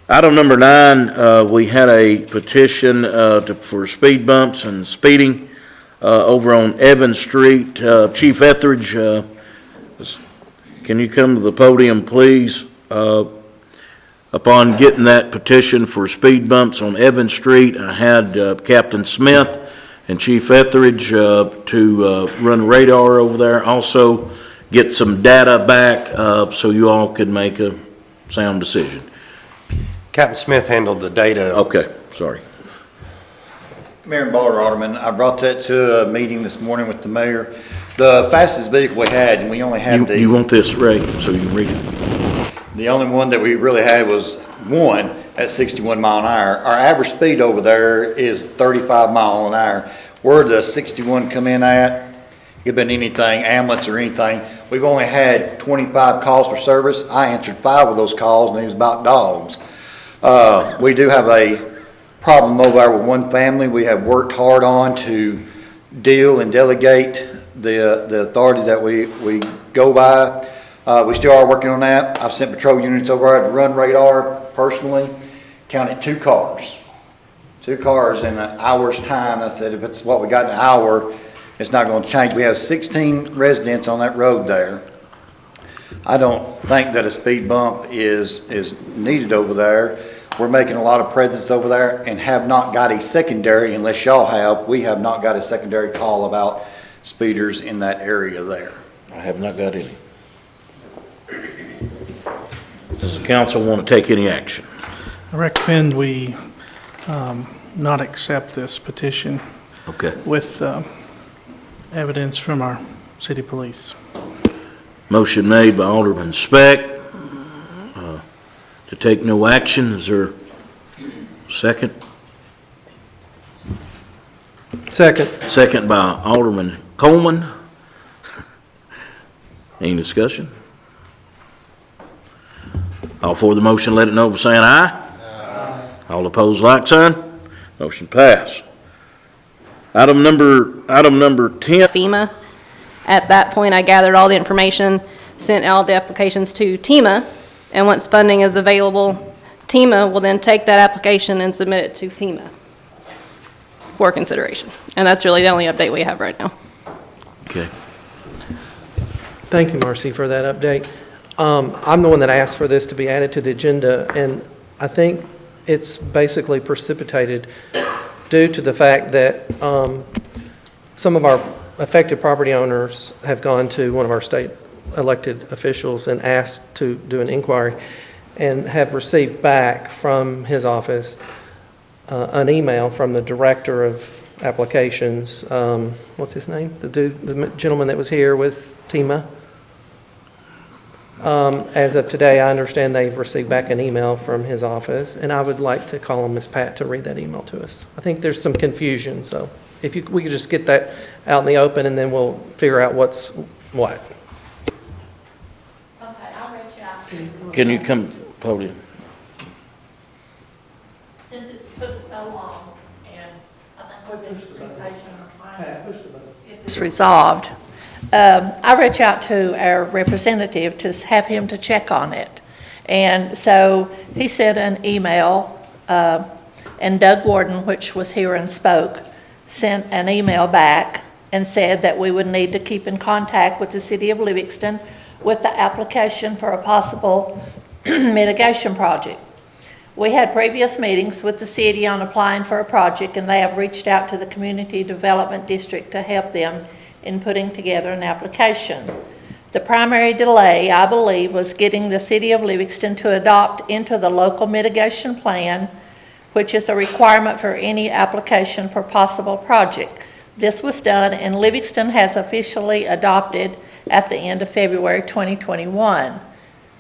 Item number 9, we had a petition for speed bumps and speeding over on Evans Street. Chief Etheridge, can you come to the podium, please? Upon getting that petition for speed bumps on Evans Street, I had Captain Smith and Chief Etheridge to run radar over there. Also, get some data back so you all could make a sound decision. Captain Smith handled the data. Okay, sorry. Mayor and Board Alderman, I brought that to a meeting this morning with the mayor. The fastest vehicle we had, and we only had You want this, Ray, so you can read it? the only one that we really had was one at 61 mile an hour. Our average speed over there is 35 mile an hour. Where the 61 come in at, it could have been anything, ambulance or anything. We've only had 25 calls for service. I answered 5 of those calls, and it was about dogs. We do have a problem over there with one family. We have worked hard on to deal and delegate the authority that we go by. We still are working on that. I've sent patrol units over there to run radar personally, counted 2 cars. 2 cars in an hour's time. I said, if it's what we got in an hour, it's not going to change. We have 16 residents on that road there. I don't think that a speed bump is needed over there. We're making a lot of presence over there and have not got a secondary, unless y'all have, we have not got a secondary call about speeders in that area there. I have not got any. Does the council want to take any action? I recommend we not accept this petition Okay. with evidence from our city police. Motion made by Alderman Speck to take no action. Is there a second? Second. Second by Alderman Coleman. Any discussion? All for the motion, let it know by saying aye. Aye. All opposed, like sign. Motion passed. Item number 10. FEMA. At that point, I gathered all the information, sent all the applications to TEMA, and once funding is available, TEMA will then take that application and submit it to FEMA for consideration. And that's really the only update we have right now. Okay. Thank you, Marcy, for that update. I'm the one that asked for this to be added to the agenda, and I think it's basically precipitated due to the fact that some of our affected property owners have gone to one of our state elected officials and asked to do an inquiry, and have received back from his office an email from the director of applications. What's his name? The gentleman that was here with TEMA. As of today, I understand they've received back an email from his office, and I would like to call on Ms. Pat to read that email to us. I think there's some confusion, so if we could just get that out in the open, and then we'll figure out what's what. Okay, I'll reach out. Can you come to the podium? Since it's took so long, and I think we've been too patient on trying to get this resolved, I reach out to our representative to have him to check on it. And so he sent an email, and Doug Gordon, which was here and spoke, sent an email back and said that we would need to keep in contact with the city of Livingston with the application for a possible mitigation project. We had previous meetings with the city on applying for a project, and they have reached out to the Community Development District to help them in putting together an application. The primary delay, I believe, was getting the city of Livingston to adopt into the local mitigation plan, which is a requirement for any application for possible project. This was done, and Livingston has officially adopted at the end of February 2021.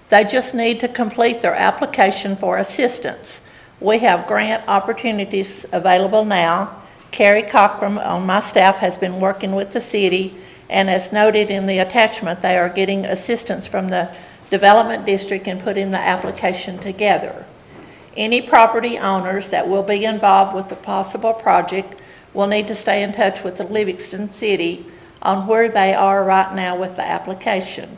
They just need to complete their application for assistance. We have grant opportunities available now. Carrie Cochran on my staff has been working with the city, and as noted in the attachment, they are getting assistance from the Development District in putting the application together. Any property owners that will be involved with the possible project will need to stay in touch with the Livingston City on where they are right now with the application.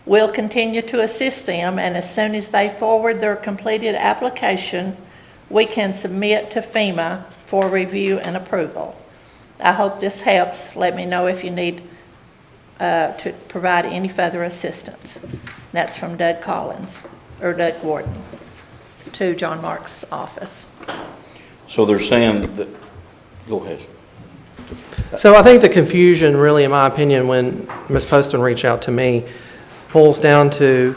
We'll continue to assist them, and as soon as they forward their completed application, we can submit to FEMA for review and approval. I hope this helps. Let me know if you need to provide any further assistance. That's from Doug Gordon to John Mark's office. So they're saying that, go ahead. So I think the confusion, really, in my opinion, when Ms. Poston reached out to me, boils down to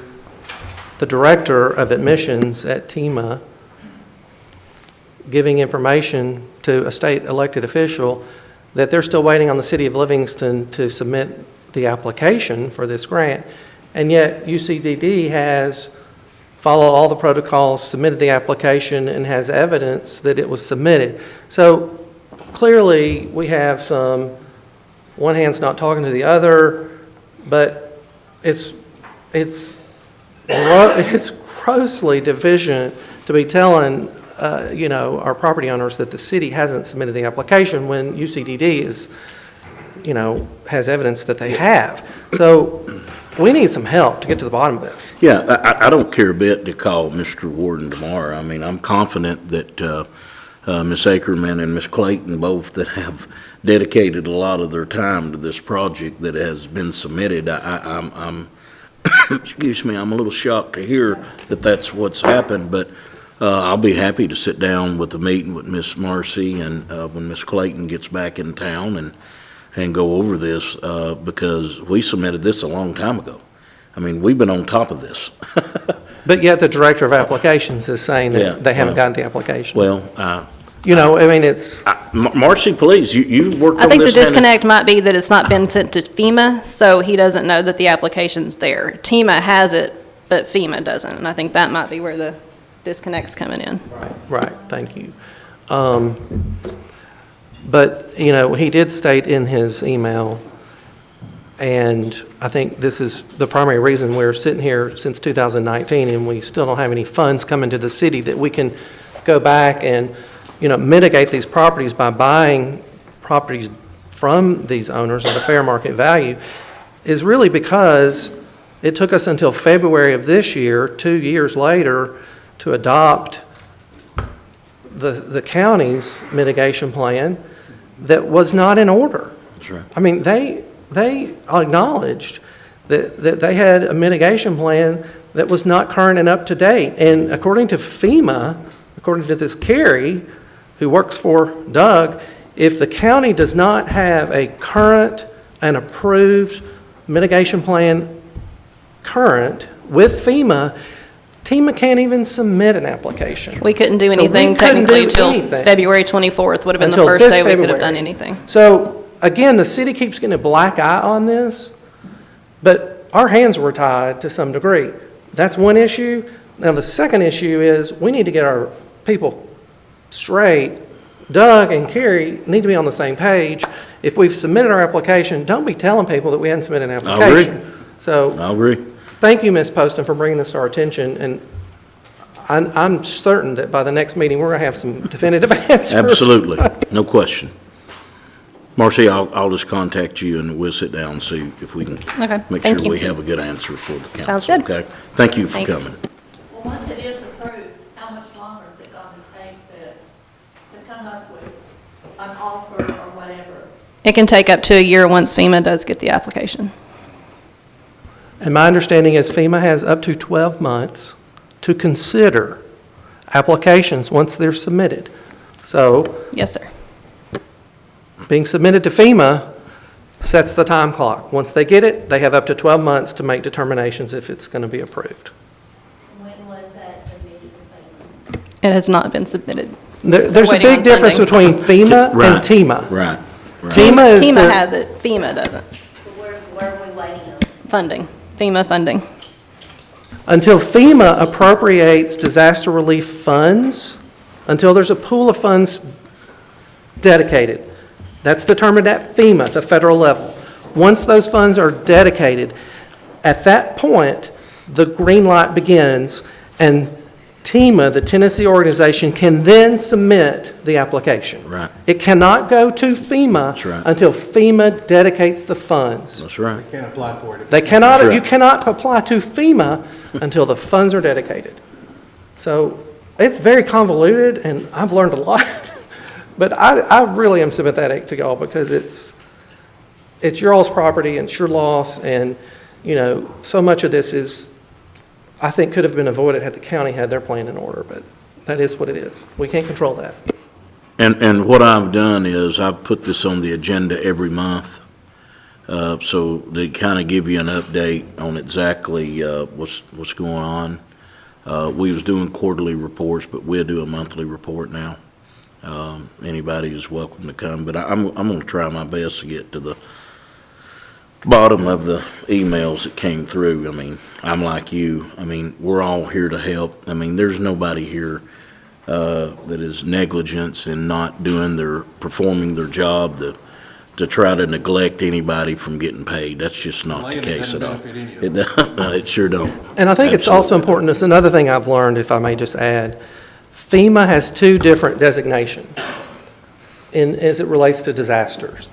the director of admissions at TEMA giving information to a state elected official that they're still waiting on the city of Livingston to submit the application for this grant, and yet UCDD has followed all the protocols, submitted the application, and has evidence that it was submitted. So clearly we have one hand's not talking to the other, but it's grossly deficient to be telling our property owners that the city hasn't submitted the application when UCDD has evidence that they have. So we need some help to get to the bottom of this. Yeah, I don't care a bit to call Mr. Warden tomorrow. I mean, I'm confident that Ms. Ackerman and Ms. Clayton, both that have dedicated a lot of their time to this project that has been submitted, I'm excuse me, I'm a little shocked to hear that that's what's happened, but I'll be happy to sit down with a meeting with Miss Marcy and when Miss Clayton gets back in town and go over this because we submitted this a long time ago. I mean, we've been on top of this. But yet the director of applications is saying that they haven't gotten the application. Well, it's... Marcy, please, you've worked on this. I think the disconnect might be that it's not been sent to FEMA, so he doesn't know that the application's there. TEMA has it, but FEMA doesn't, and I think that might be where the disconnect's coming in. Right, thank you. But, he did state in his email, and I think this is the primary reason we're sitting here since 2019, and we still don't have any funds coming to the city that we can go back and, mitigate these properties by buying properties from these owners at a fair market value. is really because it took us until February of this year, 2 years later, to adopt the county's mitigation plan that was not in order. That's right. I mean, they acknowledged that they had a mitigation plan that was not current and up to date. And according to FEMA, according to this Carrie, who works for Doug, if the county does not have a current and approved mitigation plan current with FEMA can't even submit an application. We couldn't do So we anything couldn't technically do till anything. February 24th would have been the Until first this day we could have February. done anything. So, again, the city keeps getting a black eye on this, but our hands were tied to some degree. That's one issue. Now, the second issue is we need to get our people straight. Doug and Carrie need to be on the same page. If we've submitted our application, don't be telling people that we hadn't submitted an I agree. application. So, I agree. thank you, Ms. Poston, for bringing this to our attention, and I'm certain that by the next meeting, we're going to have some definitive answers. Absolutely, no question. Marcy, I'll just contact you and we'll sit down and see if we can Okay, make thank sure you. we have a good answer for the council. Sounds good. Okay? Thank you for Thanks. coming. Well, once it is approved, how much longer is it going to take to come up with an offer or whatever? It can take up to a year once FEMA does get the application. And my understanding is FEMA has up to 12 months to consider applications once they're submitted. So Yes, sir. being submitted to FEMA sets the time clock. Once they get it, they have up to 12 months to make determinations if it's going to be approved. When was that submitted to FEMA? It has not been submitted. There's a waiting on big difference funding. between FEMA and Right, TEMA. Right. TEMA is FEMA the- has it, FEMA doesn't. Where are we waiting on? Funding, FEMA funding. Until FEMA appropriates disaster relief funds, until there's a pool of funds dedicated. That's determined at FEMA, the federal level. Once those funds are dedicated, at that point, the green light begins, and TEMA, the Tennessee organization, can then submit the application. Right. It cannot go to FEMA That's right. until FEMA dedicates the funds. That's right. Can't apply for it. They cannot, That's right. you cannot apply to FEMA until the funds are dedicated. So it's very convoluted, and I've learned a lot. But I really am sympathetic to y'all because it's your all's property and it's your loss, and, you know, so much of this is, I think, could have been avoided had the county had their plan in order, but that is what it is. We can't control that. And what I've done is I've put this on the agenda every month, so to kind of give you an update on exactly what's going on. We was doing quarterly reports, but we'll do a monthly report now. Anybody is welcome to come, but I'm going to try my best to get to the bottom of the emails that came through. I mean, I'm like you. I mean, we're all here to help. I mean, there's nobody here that is negligence in not performing their job to try to neglect anybody from getting paid. That's just not the case at all. It sure don't. And I think it's also Absolutely. important, it's another thing I've learned, if I may just add, FEMA has two different designations as it relates to disasters.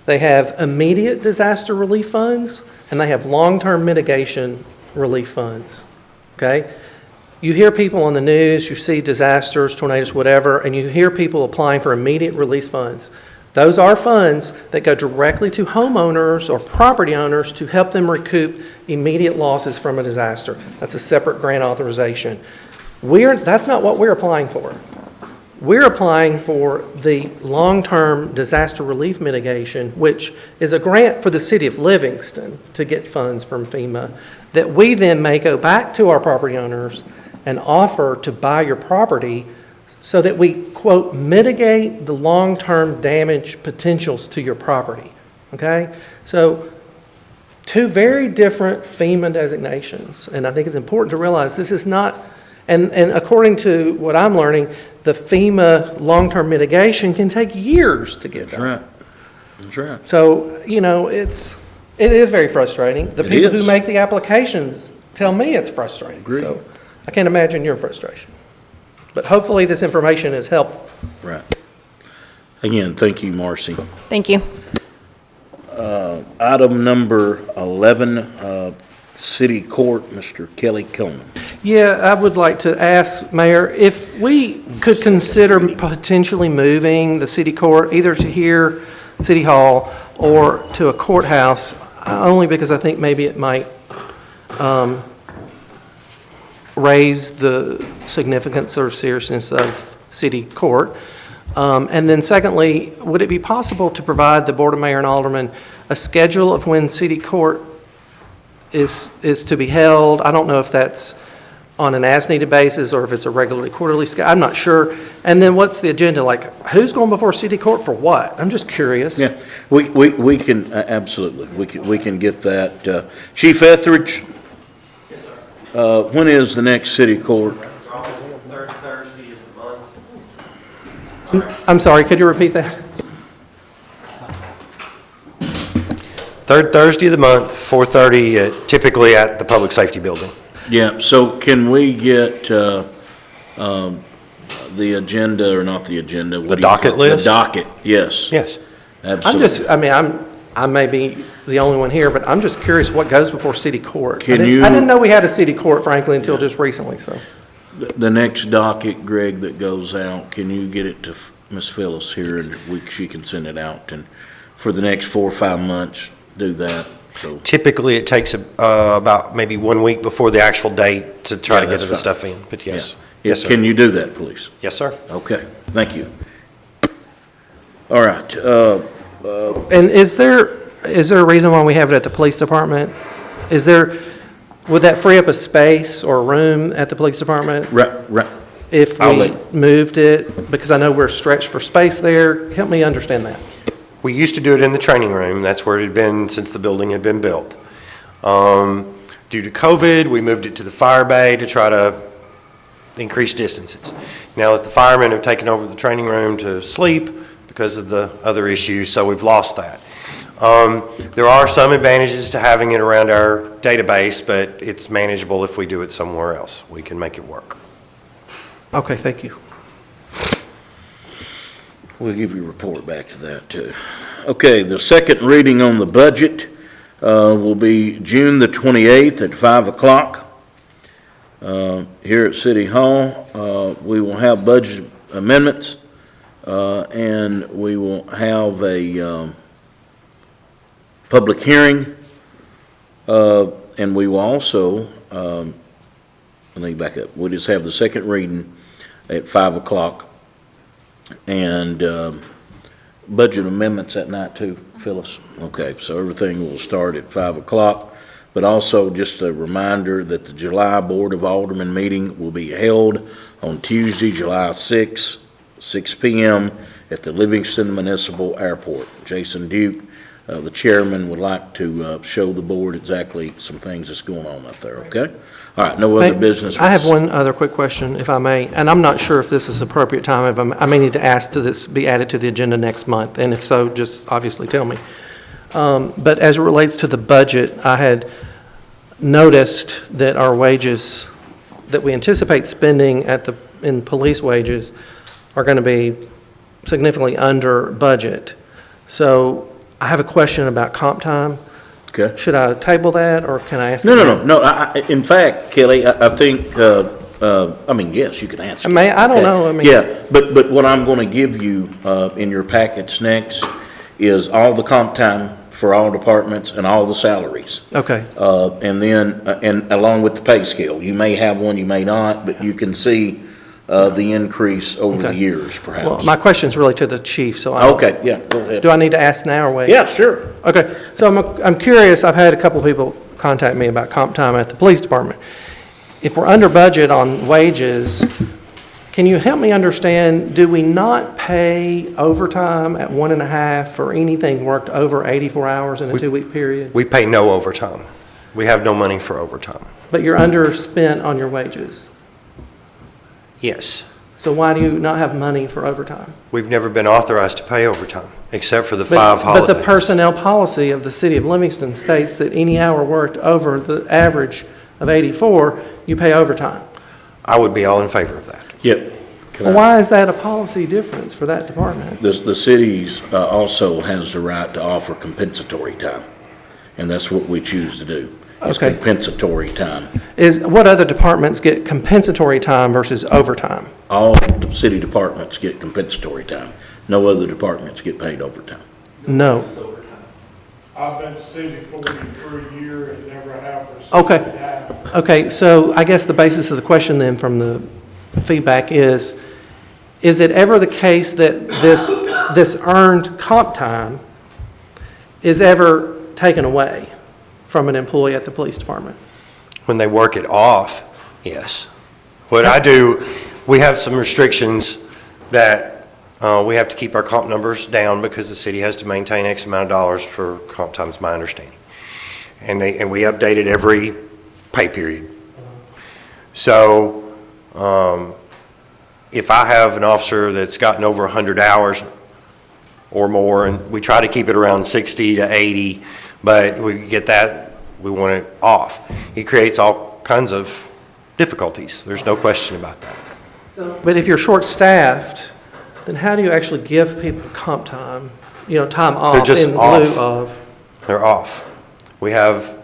They have immediate disaster relief funds, and they have long-term mitigation relief funds, okay? You hear people on the news, you see disasters, tornadoes, whatever, and you hear people applying for immediate release funds. Those are funds that go directly to homeowners or property owners to help them recoup immediate losses from a disaster. That's a separate grant authorization. That's not what we're applying for. We're applying for the long-term disaster relief mitigation, which is a grant for the city of Livingston to get funds from FEMA that we then may go back to our property owners and offer to buy your property so that we, quote, mitigate the long-term damage potentials to your property, okay? So two very different FEMA designations, and I think it's important to realize this is not, and according to what I'm learning, the FEMA long-term mitigation can take years to get done. That's right. That's right. So, you know, it is very frustrating. The It people is. who make the applications tell me it's frustrating. Agreed. So I can't imagine your frustration. But hopefully this information is helpful. Right. Again, thank you, Marcy. Thank you. Item number 11, City Court, Mr. Kelly Coleman. Yeah, I would like to ask, Mayor, if we could consider potentially moving the city court either to here, City Hall, or to a courthouse, only because I think maybe it might raise the significance or seriousness of city court. And then secondly, would it be possible to provide the Board of Mayor and Aldermen a schedule of when city court is to be held? I don't know if that's on an as-needed basis or if it's a regularly quarterly, I'm not sure. And then what's the agenda, like, who's going before city court for what? I'm just curious. Yeah, we can, absolutely, we can get that. Chief Etheridge? Yes, sir. When is the next city court? Third Thursday of the month. I'm sorry, could you repeat that? Third Thursday of the month, 4:30, typically at the Public Safety Building. Yeah, so can we get the agenda, or not the agenda? The docket list? The docket, yes. Yes. Absolutely. I may be the only one here, but I'm just curious what goes before city court. Can I you- didn't know we had a city court, frankly, until just recently, so. The next docket, Greg, that goes out, can you get it to Ms. Phyllis here, and she can send it out, and for the next 4 or 5 months, do that, so. Typically, it takes about maybe 1 week before the actual date to try Yeah, to get that's the fine. stuff in, but yes. Yeah. Yes, sir. Can you do that, please? Yes, sir. Okay, thank you. All right, And is there a reason why we have it at the police department? Would that free up a space or a room at the police department? right. If I'll we let- moved it, because I know we're stretched for space there. Help me understand that. We used to do it in the training room. That's where it had been since the building had been built. Due to COVID, we moved it to the fire bay to try to increase distances. Now that the firemen have taken over the training room to sleep because of the other issues, so we've lost that. There are some advantages to having it around our database, but it's manageable if we do it somewhere else. We can make it work. Okay, thank you. We'll give you a report back to that, too. Okay, the second reading on the budget will be June the 28th at 5 o'clock here at City Hall. We will have budget amendments, and we will have a public hearing, and we will also, let me back up, we'll just have the second reading at 5 o'clock. And budget amendments at night too, Phyllis? Okay, so everything will start at 5 o'clock. But also just a reminder that the July Board of Aldermen meeting will be held on Tuesday, July 6th, 6 p.m. at the Livingston Municipal Airport. Jason Duke, the chairman, would like to show the board exactly some things that's going on up there, okay? All right, no other business. I have one other quick question, if I may, and I'm not sure if this is appropriate time. I may need to ask to this be added to the agenda next month, and if so, just obviously tell me. But as it relates to the budget, I had noticed that our wages that we anticipate spending in police wages are going to be significantly under budget. So I have a question about comp time. Okay. Should I table that, or can I ask? No. In fact, Kelly, I think, yes, you can ask. I don't know. Yeah, but what I'm going to give you in your packets next is all the comp time for all departments and all the salaries. Okay. And then, and along with the pay scale. You may have one, you may not, but you can see the increase over the years, perhaps. Well, my question's really to the chief, so Okay, yeah, go ahead. do I need to ask now or wait? Yeah, sure. Okay, so I'm curious, I've had a couple of people contact me about comp time at the police department. If we're under budget on wages, can you help me understand, do we not pay overtime at 1.5 for anything worked over 84 hours in a 2-week period? We pay no overtime. We have no money for overtime. But you're underspent on your wages. Yes. So why do you not have money for overtime? We've never been authorized to pay overtime, except for the 5 holidays. But the personnel policy of the city of Livingston states that any hour worked over the average of 84, you pay overtime. I would be all in favor of that. Yep. Why is that a policy difference for that department? The cities also has the right to offer compensatory time, and that's what we choose to do. It's Okay. compensatory time. What other departments get compensatory time versus overtime? All city departments get compensatory time. No other departments get paid overtime. No. I've been city 43 years and never have received Okay. that. Okay, so I guess the basis of the question then from the feedback is it ever the case that this earned comp time is ever taken away from an employee at the police department? When they work it off, yes. What I do, we have some restrictions that we have to keep our comp numbers down because the city has to maintain X amount of dollars for comp time, is my understanding. And we update it every pay period. So, if I have an officer that's gotten over 100 hours or more, and we try to keep it around 60 to 80, but we get that, we want it off. It creates all kinds of difficulties. There's no question about that. But if you're short-staffed, then how do you actually give people comp time, time off They're just in off. lieu of? They're off. We have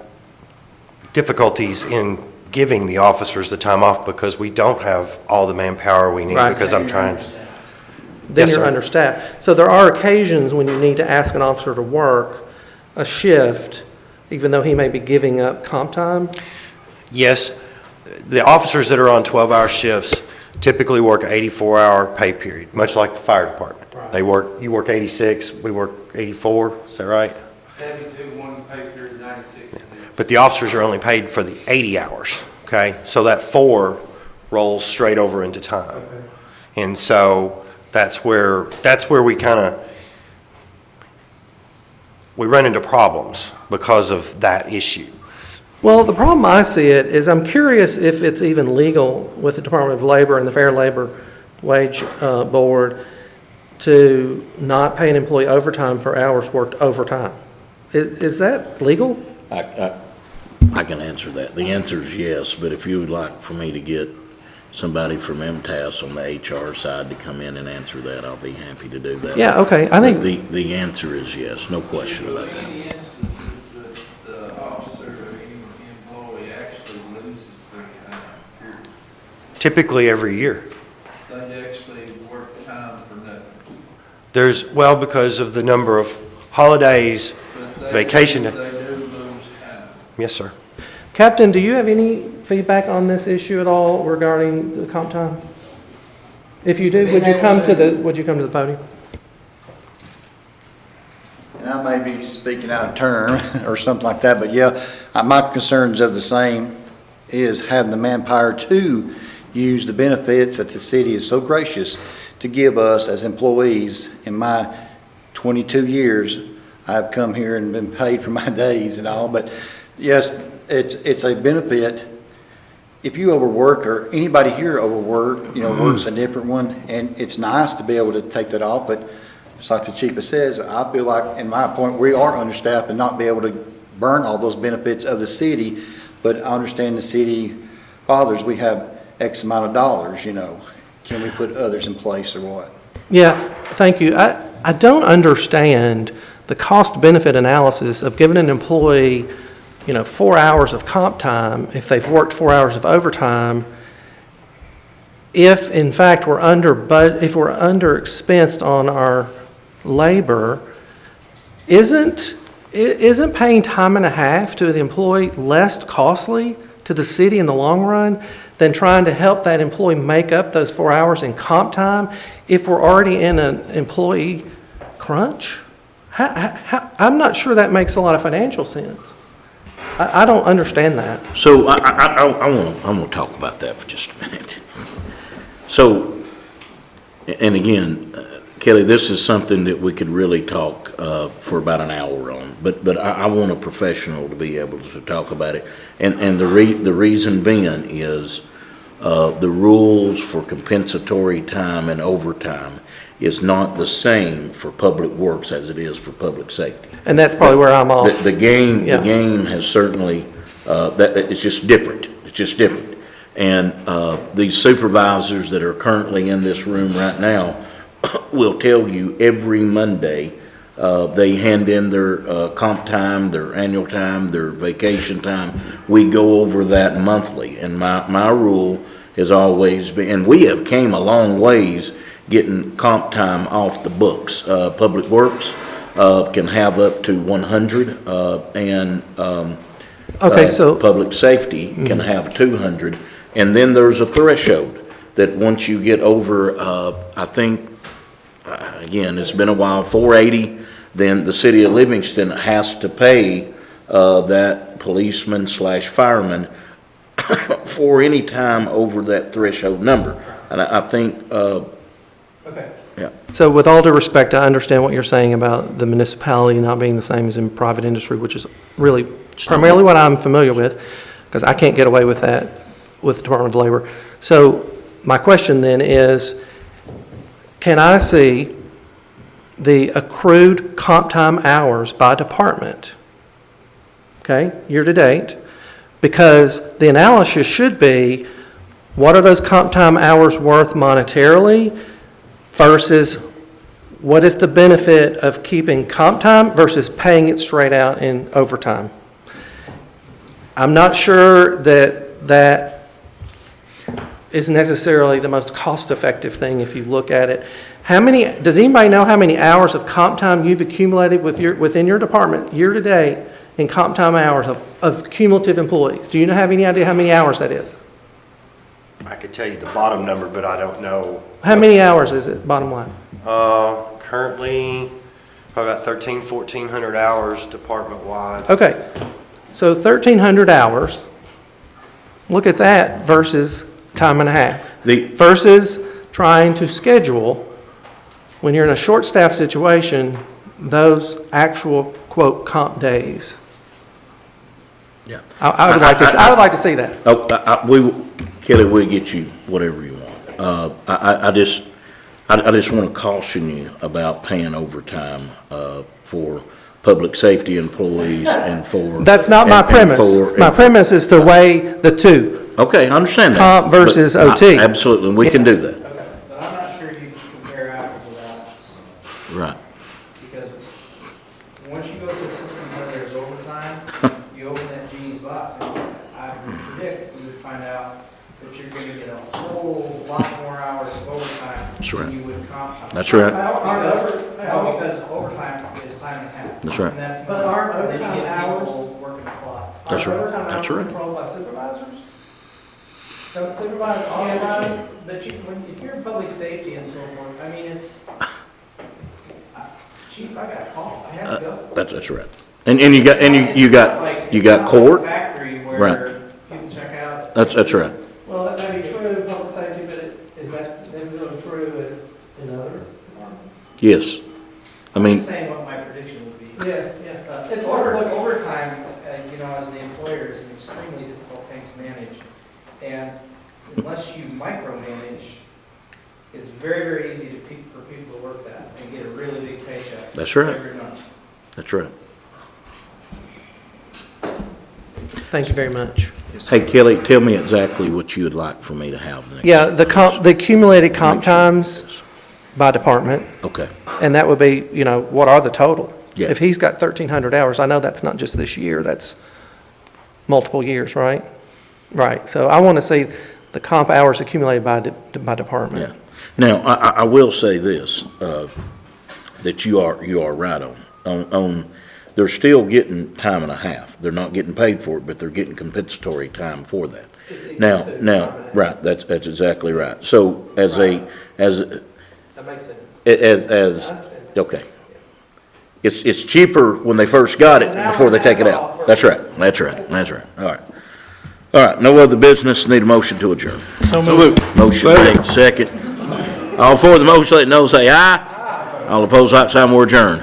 difficulties in giving the officers the time off because we don't have all the manpower we need, Right. because I'm trying. Then Yes, you're sir. understaffed. So there are occasions when you need to ask an officer to work a shift, even though he may be giving up comp time? Yes, the officers that are on 12-hour shifts typically work an 84-hour pay period, much like the fire department. You work 86, we work 84, is that right? 72, one pay period, 96. But the officers are only paid for the 80 hours, okay? So that 4 rolls straight over into time. And so that's where we we run into problems because of that issue. Well, the problem I see it is I'm curious if it's even legal with the Department of Labor and the Fair Labor Wage Board to not pay an employee overtime for hours worked overtime. Is that legal? I can answer that. The answer is yes, but if you would like for me to get somebody from MTS on the HR side to come in and answer that, I'll be happy to do that. Yeah, okay, I think. The answer is yes, no question about that. Any instances that the officer or any employee actually loses their time, period? Typically every year. They actually work time for nothing. Because of the number of holidays, vacation. They do lose time. Yes, sir. Captain, do you have any feedback on this issue at all regarding the comp time? If you do, would you come to the podium? And I may be speaking out of turn or something like that, but yeah, my concerns are the same, is having the manpower to use the benefits that the city is so gracious to give us as employees. In my 22 years, I've come here and been paid for my days and all, but yes, it's a benefit. If you overwork, or anybody here overwork, works a different one, and it's nice to be able to take that off, but just like the chief says, I feel like, in my point, we are understaffed and not be able to burn all those benefits of the city, but I understand the city fathers, we have X amount of dollars, Can we put others in place or what? Yeah, thank you. I don't understand the cost-benefit analysis of giving an employee 4 hours of comp time if they've worked 4 hours of overtime, if in fact we're under-expensed on our labor. Isn't paying time and a half to the employee less costly to the city in the long run than trying to help that employee make up those 4 hours in comp time if we're already in an employee crunch? I'm not sure that makes a lot of financial sense. I don't understand that. So I want to talk about that for just a minute. So, and again, Kelly, this is something that we could really talk for about an hour on, but I want a professional to be able to talk about it. And the reason being is the rules for compensatory time and overtime is not the same for public works as it is for public safety. And that's probably where I'm off. The game has certainly, it's just different. It's just different. And these supervisors that are currently in this room right now will tell you every Monday, they hand in their comp time, their annual time, their vacation time. We go over that monthly, and my rule has always been, and we have came a long ways getting comp time off the books. Public Works can have up to 100, and Public Safety can have 200. And then there's a threshold that once you get over, I think, again, it's been a while, 480, then the city of Livingston has to pay that policeman / fireman for any time over that threshold number. And I think, Okay. yeah. So with all due respect, I understand what you're saying about the municipality not being the same as in private industry, which is really primarily what I'm familiar with, because I can't get away with that with the Department of Labor. So my question then is, can I see the accrued comp time hours by department, okay, year to date? Because the analysis should be, what are those comp time hours worth monetarily versus what is the benefit of keeping comp time versus paying it straight out in overtime? I'm not sure that is necessarily the most cost-effective thing if you look at it. Does anybody know how many hours of comp time you've accumulated within your department year to date in comp time hours of cumulative employees? Do you have any idea how many hours that is? I could tell you the bottom number, but I don't know. How many hours is it, bottom line? Currently, probably about 1,400 hours department-wide. Okay, so 1,300 hours, look at that versus time and a half. Versus trying to schedule, when you're in a short-staffed situation, those actual, quote, comp days. Yeah. I would like to see that. Kelly, we'll get you whatever you want. I just want to caution you about paying overtime for public safety employees and for. That's not my premise. My premise is to weigh the two. Okay, I understand that. Comp versus OT. Absolutely, and we can do that. Okay, but I'm not sure you can compare apples with apples. Right. Because once you go to a system where there's overtime, you open that genie's box, and I would predict you would find out that you're gonna get a whole lot more hours of overtime That's right. than you would comp time. That's right. Because overtime is time and a half. That's right. And that's But aren't then you overtime get hours- people working the clock. That's right. Overtime That's hours right. controlled by supervisors? Don't supervisors authorize? But if you're in public safety and so forth, I mean, it's, chief, I got a call, I had to go. That's right. And you got court. Factory Right. where you can check out. That's right. Well, that may be true in public safety, but is that necessarily true in other departments? Yes. I I'm mean, just saying what my prediction would be. Yeah. It's overtime, as the employer is an extremely difficult thing to manage. And unless you micromanage, it's very, very easy for people to work that and get a really big paycheck. That's right. Every month. that's right. Thank you very much. Hey, Kelly, tell me exactly what you would like for me to have next. Yeah, the accumulated comp times by department, Okay. and that would be, what are the total? Yeah. If he's got 1,300 hours, I know that's not just this year, that's multiple years, right? Right, so I want to see the comp hours accumulated by department. Yeah. Now, I will say this, that you are right on, they're still getting time and a half. They're not getting paid for it, but they're getting compensatory time for that. Now, right, that's exactly right. So That makes sense. Okay. It's cheaper when they first got it before they take it out. That's right. All right, no other business, need a motion to adjourn. So moved. Motion made, second. All for the motion, let it know, say aye. All opposed, like sign, we're adjourned.